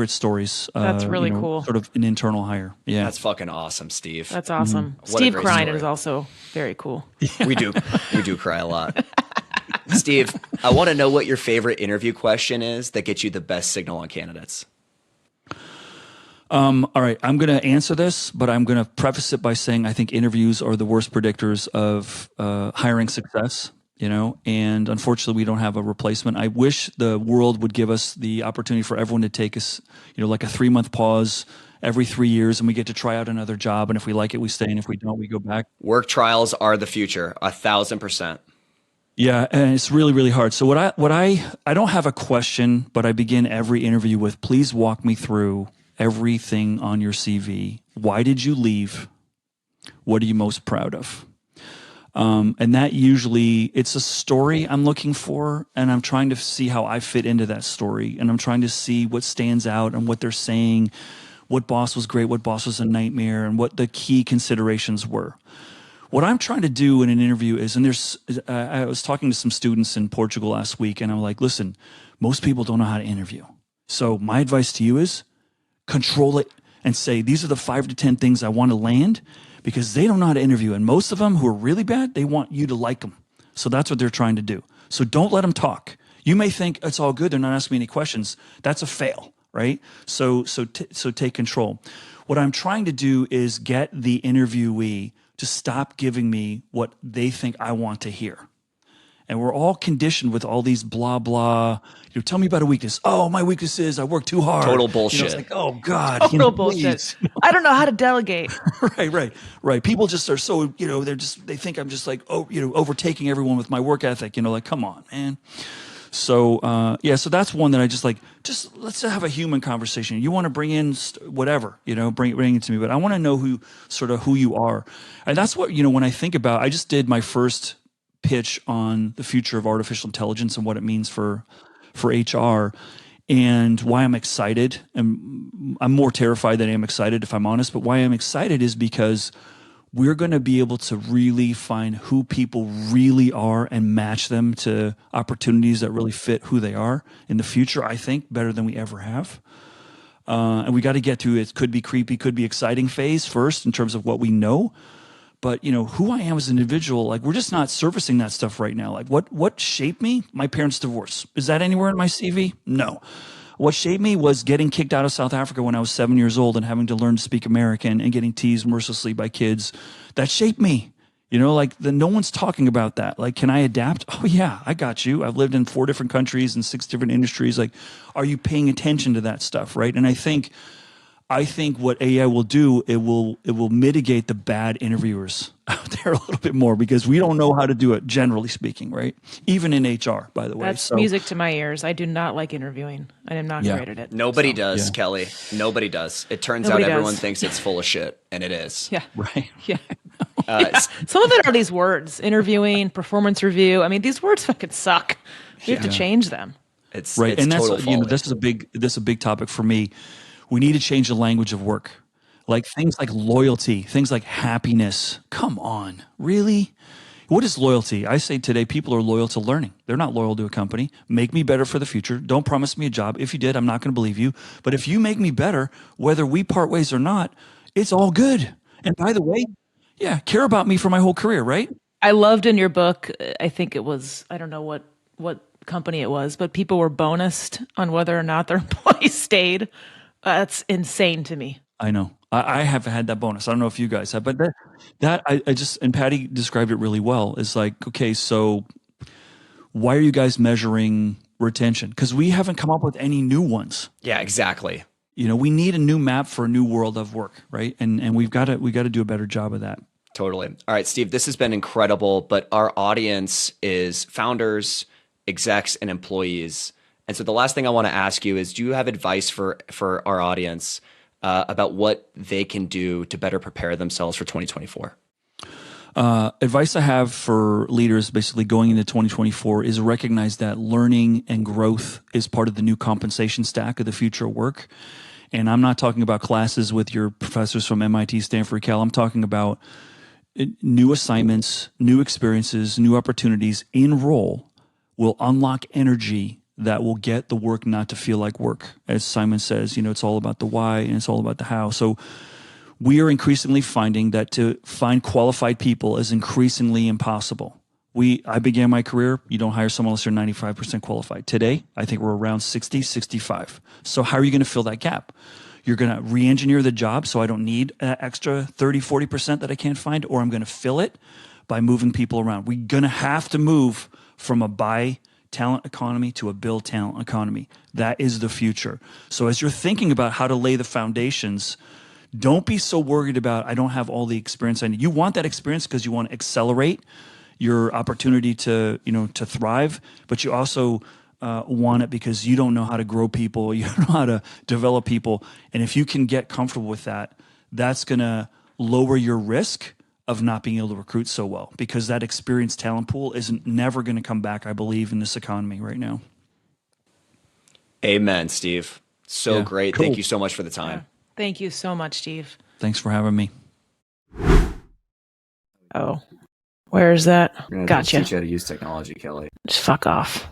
stories. That's really cool. Sort of an internal hire. Yeah. That's fucking awesome, Steve. That's awesome. What a Steve great crying story. is also very cool. We do cry a lot. Steve, I want to know what your favorite interview question is that gets you the best signal on candidates. All right, I'm going to answer this, but I'm going to preface it by saying I think interviews are the worst predictors of hiring success. And unfortunately we don't have a replacement. I wish the world would give us the opportunity for everyone to take us, like a 3-month pause every 3 years, and we get to try out another job. And if we like it, we stay. And if we don't, we go back. Work trials are the future, 1,000%. Yeah. And it's really, really hard. So I don't have a question, but I begin every interview with, please walk me through everything on your CV. Why did you leave? What are you most proud of? And that usually it's a story I'm looking for, and I'm trying to see how I fit into that story, and I'm trying to see what stands out and what they're saying, what boss was great, what boss was a nightmare, and what the key considerations were. What I'm trying to do in an interview is, and I was talking to some students in Portugal last week, and I'm like, listen, most people don't know how to interview. So my advice to you is control it and say, these are the 5 to 10 things I want to land, because they don't know how to interview. And most of them who are really bad, they want you to like them. So that's what they're trying to do. So don't let them talk. You may think it's all good, they're not asking me any questions. That's a fail, right? So take control. What I'm trying to do is get the interviewee to stop giving me what they think I want to hear. And we're all conditioned with all these blah, blah. Tell me about a weakness. Oh, my weakness is I work too hard. Total bullshit. It's like, oh, God. Total bullshit. I don't know how to delegate. Right. People just are so, they think I'm just like, overtaking everyone with my work ethic. Like, come on, man. So, so that's one that I just let's have a human conversation. You want to bring in whatever, bring it to me. But I want to know who you are. And that's what, when I think about, I just did my first pitch on the future of artificial intelligence and what it means for HR and why I'm excited. And I'm more terrified than I'm excited, if I'm honest. But why I'm excited is because we're going to be able to really find who people really are and match them to opportunities that really fit who they are in the future, I think, better than we ever have. And we got to get to it. Could be creepy, could be exciting phase first in terms of what we know. but who I am as an individual, like we're just not surfacing that stuff right now. Like what shaped me? My parents' divorce. Is that anywhere in my CV? No. What shaped me was getting kicked out of South Africa when I was 7 years old and having to learn to speak American and getting teased mercilessly by kids. That shaped me. Like no one's talking about that. Like, can I adapt? Oh yeah, I got you. I've lived in 4 different countries and 6 different industries. Like, are you paying attention to that stuff, right? And I think what AI will do, it will mitigate the bad interviewers out there a little bit more, because we don't know how to do it, generally speaking, right? Even in HR, by the way. That's music to my ears. I do not like interviewing. I am not great at it. Nobody does, Kelli. Nobody does. It turns out everyone thinks it's full of shit, and it is. Yeah. Right. Yeah. Some of it are these words: interviewing, performance review. I mean, these words fucking suck. We have to change them. It's right, it's and that's total this is a big topic for me. We need to change the language of work, like things like loyalty, things like happiness. Come on, really? What is loyalty? I say today, people are loyal to learning. They're not loyal to a company. Make me better for the future. Don't promise me a job. If you did, I'm not going to believe you. But if you make me better, whether we part ways or not, it's all good. And by the way, care about me for my whole career, right? I loved in your book, I think it was, I don't know what company it was, but people were bonused on whether or not their employees stayed. That's insane to me. I know. I have had that bonus. I don't know if you guys have, but that I just, and Patty described it really well. It's like, okay, so why are you guys measuring retention? Because we haven't come up with any new ones. Yeah, exactly. We need a new map for a new world of work, right? And we got to do a better job of that. Totally. All right, Steve, this has been incredible, but our audience is founders, execs, and employees. And so the last thing I want to ask you is, do you have advice for our audience about what they can do to better prepare themselves for 2024? Advice I have for leaders basically going into 2024 is recognize that learning and growth is part of the new compensation stack of the future of work. And I'm not talking about classes with your professors from MIT, Stanford, Cal. I'm talking about new assignments, new experiences, new opportunities in role will unlock energy that will get the work not to feel like work. As Simon says, it's all about the why and it's all about the how. So we are increasingly finding that to find qualified people is increasingly impossible. I began my career, you don't hire someone unless you're 95% qualified. Today, I think we're around 60, 65. So how are you going to fill that gap? You're going to re-engineer the job so I don't need that extra 30, 40% that I can't find, or I'm going to fill it by moving people around. We're going to have to move from a buy talent economy to a build talent economy. That is the future. So as you're thinking about how to lay the foundations, don't be so worried about, I don't have all the experience I need. You want that experience because you want to accelerate your opportunity to thrive, but you also want it because you don't know how to grow people, you don't know how to develop people. And if you can get comfortable with that, that's going to lower your risk of not being able to recruit so well, because that experienced talent pool isn't never going to come back, I believe, in this economy right now. Amen, Steve. So great. Cool. Thank you so much for the time. Yeah. Thank you so much, Steve. Thanks for having me. Oh, where is that? Gotcha. Teach you how to use technology, Kelli. Just fuck off.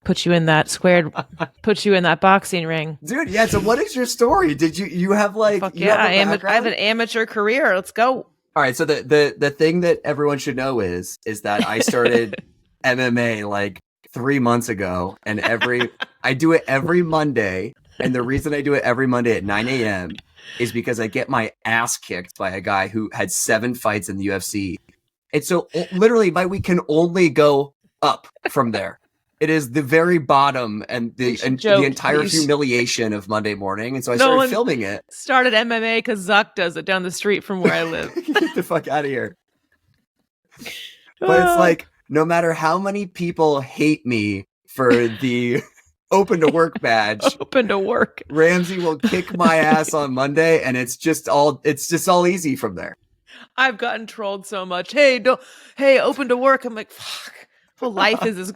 Put you in that boxing ring. Dude, yeah, so what is your story? Did you have like... Fuck yeah, I have an amateur career. Let's go. All right, so the thing that everyone should know is that I started MMA like 3 months ago, and I do it every Monday, and the reason I do it every Monday at 9 a.m. is because I get my ass kicked by a guy who had 7 fights in the UFC. And so literally my week can only go up from there. It is the very bottom and the entire humiliation of Monday morning. And so I started filming it. Started MMA because Zuck does it down the street from where I live. Get the fuck out of here. But it's like, no matter how many people hate me for the open to work badge, open to work, Ramsey will kick my ass on Monday, and it's just all easy from there. I've gotten trolled so much. Hey, open to work. I'm like, fuck. Well, life is this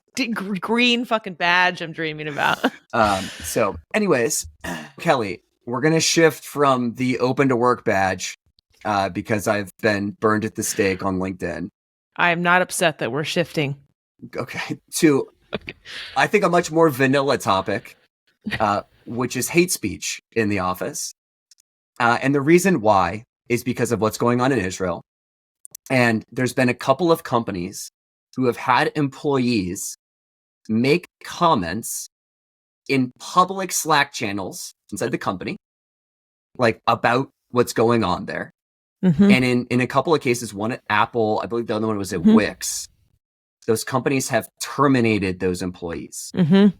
green fucking badge I'm dreaming about. So anyways, Kelli, we're going to shift from the open to work badge because I've been burned at the stake on LinkedIn. I am not upset that we're shifting. Okay. To, I think, a much more vanilla topic, which is hate speech in the office. And the reason why is because of what's going on in Israel. And there's been a couple of companies who have had employees make comments in public Slack channels inside the company, like about what's going on there. Mm-hmm. And in a couple of cases, one at Apple, I believe the other one was at Mhm. Wix, those companies have terminated those employees. Mm-hmm.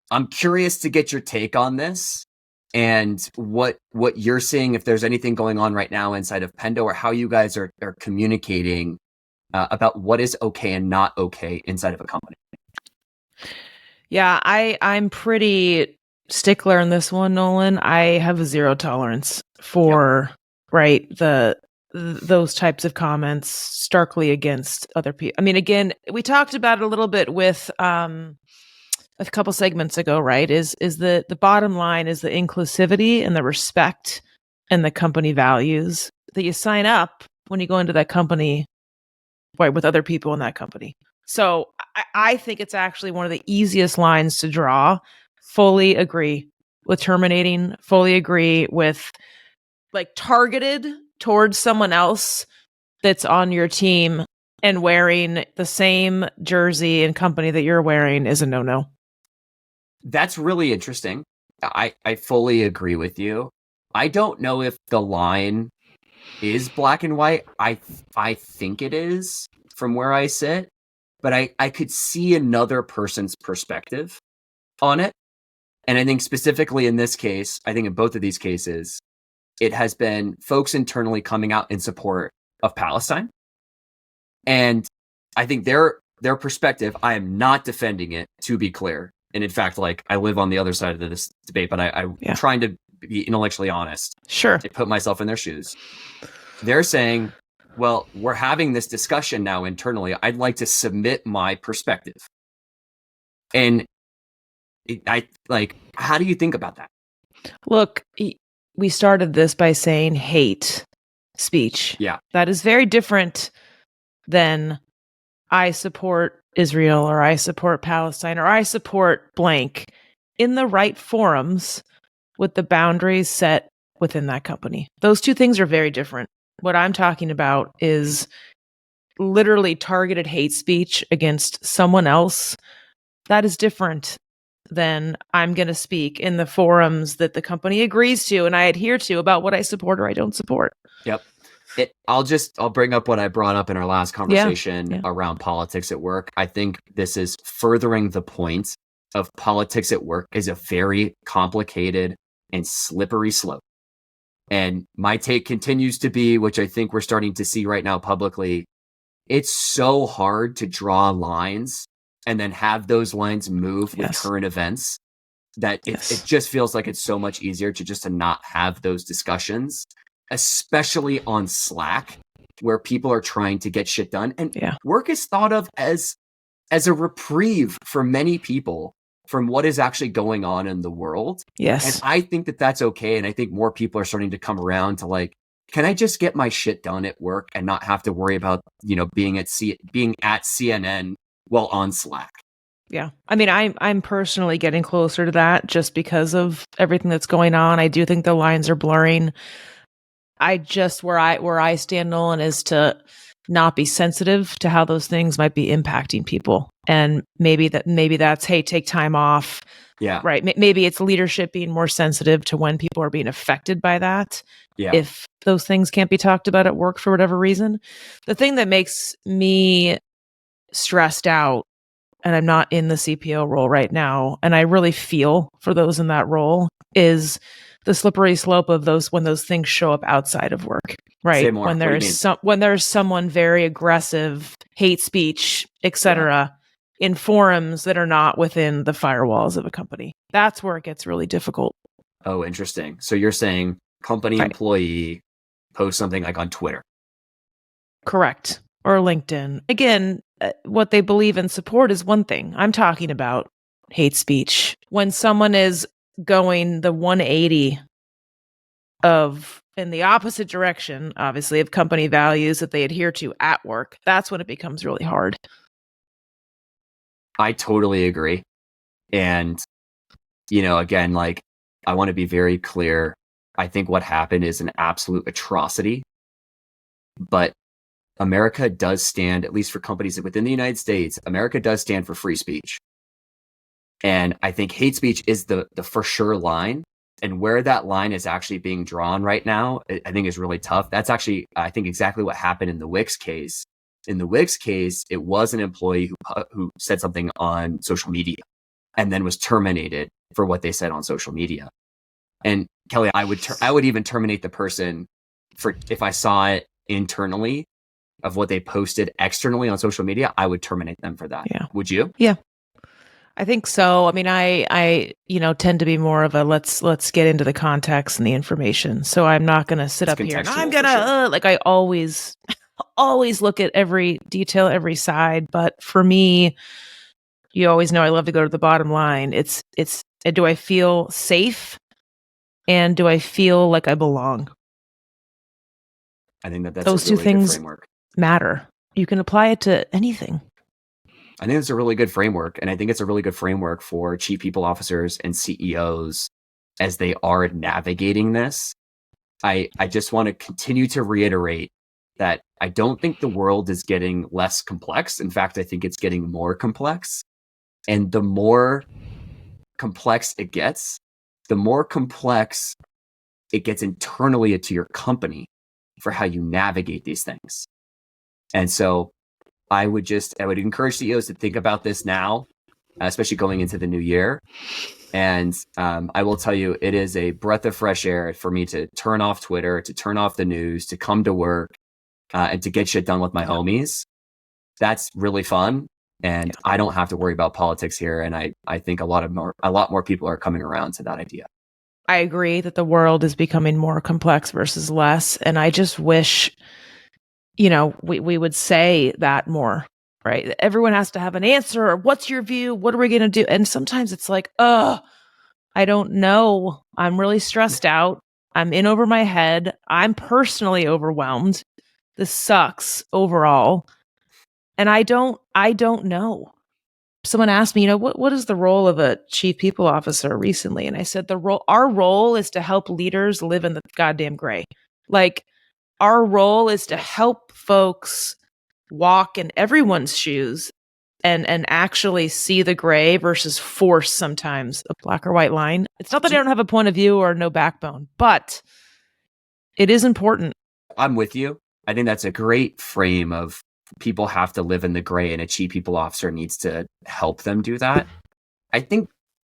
I'm curious to get your take on this and what you're seeing, if there's anything going on right now inside of Pendo, or how you guys are communicating about what is okay and not okay inside of a company. Yeah, I'm pretty stickler in this one, Nolan. I have a zero tolerance for those types of comments starkly against other people. I mean, again, we talked about it a little bit with a couple segments ago, right? Is the bottom line is the inclusivity and the respect and the company values that you sign up when you go into that company, right, with other people in that company. So I think it's actually one of the easiest lines to draw. Fully agree with terminating, fully agree with like targeted towards someone else that's on your team and wearing the same jersey and company that you're wearing is a no-no. That's really interesting. I fully agree with you. I don't know if the line is black and white. I think it is from where I sit, but I could see another person's perspective on it. And I think specifically in this case, I think in both of these cases, it has been folks internally coming out in support of Palestine. And I think their perspective, I am not defending it, to be clear. And in fact, like, I live on the other side of this debate, but I'm trying to be intellectually honest. Sure. I put myself in their shoes. They're saying, well, we're having this discussion now internally. I'd like to submit my perspective. And how do you think about that? Look, we started this by saying hate speech. Yeah. That is very different than I support Israel or I support Palestine or I support blank in the right forums with the boundaries set within that company. Those two things are very different. What I'm talking about is literally targeted hate speech against someone else. That is different than I'm going to speak in the forums that the company agrees to and I adhere to about what I support or I don't support. Yep. I'll bring up what I brought up in our last conversation around politics at work. I think this is furthering the point of politics at work is a very complicated and slippery slope. And my take continues to be, which I think we're starting to see right now publicly, it's so hard to draw lines and then have those lines move with current events that it just feels like it's so much easier to not have those discussions, especially on Slack, where people are trying to get shit done. And work is thought of as a reprieve for many people from what is actually going on in the world. Yes. And I think that that's okay. And I think more people are starting to come around to like, can I just get my shit done at work and not have to worry about, being at CNN while on Slack? Yeah. I mean, I'm personally getting closer to that just because of everything that's going on. I do think the lines are blurring. I just where I stand, Nolan, is to not be sensitive to how those things might be impacting people. And maybe that's, hey, take time off. Yeah. Right. Maybe it's leadership being more sensitive to when people are being affected by that. Yeah. If those things can't be talked about at work for whatever reason. The thing that makes me stressed out, and I'm not in the CPO role right now, and I really feel for those in that role, is the slippery slope of those when those things show up outside of work, right? Say more. When there's someone very aggressive, hate speech, etc., in forums that are not within the firewalls of a company. That's where it gets really difficult. Oh, interesting. So you're saying company employee post something like on Twitter. Correct. Or LinkedIn. Again, what they believe and support is one thing. I'm talking about hate speech. When someone is going the 180 in the opposite direction, obviously, of company values that they adhere to at work, that's when it becomes really hard. I totally agree. And, again, like, I want to be very clear. I think what happened is an absolute atrocity. But America does stand, at least for companies within the United States, America does stand for free speech. And I think hate speech is the for sure line. And where that line is actually being drawn right now, I think is really tough. That's actually, I think, exactly what happened in the Wix case. In the Wix case, it was an employee who said something on social media and then was terminated for what they said on social media. And Kelli, I would even terminate the person for if I saw it internally of what they posted externally on social media, I would terminate them for that. Yeah. Would you? Yeah. I think so. I mean, I tend to be more of a let's get into the context and the information. So I'm not going to sit up here and I'm going to like I always look at every detail, every side. But for me, you always know I love to go to the bottom line. It's do I feel safe and do I feel like I belong? I think that's those a really two things good framework. Matter. You can apply it to anything. I think it's a really good framework. And I think it's a really good framework for chief people officers and CEOs as they are navigating this. I just want to continue to reiterate that I don't think the world is getting less complex. In fact, I think it's getting more complex. And the more complex it gets, the more complex it gets internally to your company for how you navigate these things. And so I would encourage CEOs to think about this now, especially going into the new year. And I will tell you, it is a breath of fresh air for me to turn off Twitter, to turn off the news, to come to work and to get shit done with my homies. That's really fun. And I don't have to worry about politics here. And I think a lot more people are coming around to that idea. I agree that the world is becoming more complex versus less. And I just wish, we would say that more, right? Everyone has to have an answer. Or what's your view? What are we going to do? And sometimes it's like, I don't know. I'm really stressed out. I'm in over my head. I'm personally overwhelmed. This sucks overall. And I don't know. Someone asked me, what is the role of a chief people officer recently? And I said, our role is to help leaders live in the goddamn gray. Like, our role is to help folks walk in everyone's shoes and actually see the gray versus force sometimes a black or white line. It's not that I don't have a point of view or no backbone, but it is important. I'm with you. I think that's a great frame of people have to live in the gray and a chief people officer needs to help them do that. I think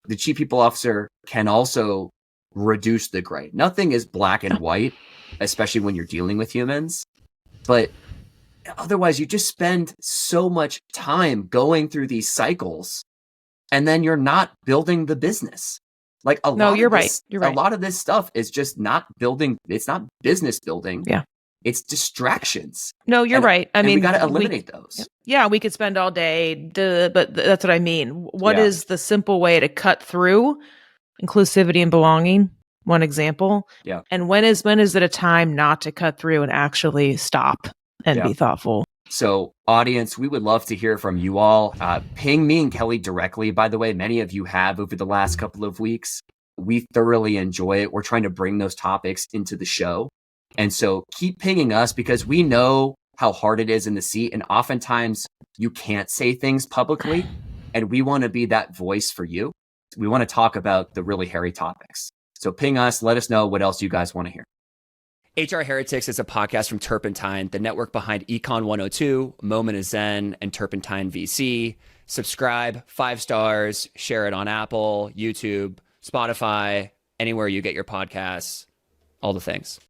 the chief people officer can also reduce the gray. Nothing is black and white, especially when you're dealing with humans. But otherwise, you just spend so much time going through these cycles and then you're not building the business. Like you're right. A lot of this stuff is just not building. It's not business building. Yeah. It's distractions. No, you're right. I mean, we got to eliminate those. Yeah, we could spend all day, but that's what I mean. What is the simple way to cut through inclusivity and belonging? One example. Yeah. And when is it a time not to cut through and actually stop and be thoughtful? So, audience, we would love to hear from you all. Ping me and Kelli directly, by the way. Many of you have over the last couple of weeks. We thoroughly enjoy it. We're trying to bring those topics into the show. And so keep pinging us because we know how hard it is in the seat. And oftentimes you can't say things publicly. And we want to be that voice for you. We want to talk about the really hairy topics. So ping us. Let us know what else you guys want to hear. HR Heretics is a podcast from Turpentine, the network behind Econ 102, Moment of Zen, and Turpentine VC. Subscribe, 5 stars, share it on Apple, YouTube, Spotify, anywhere you get your podcasts, all the things.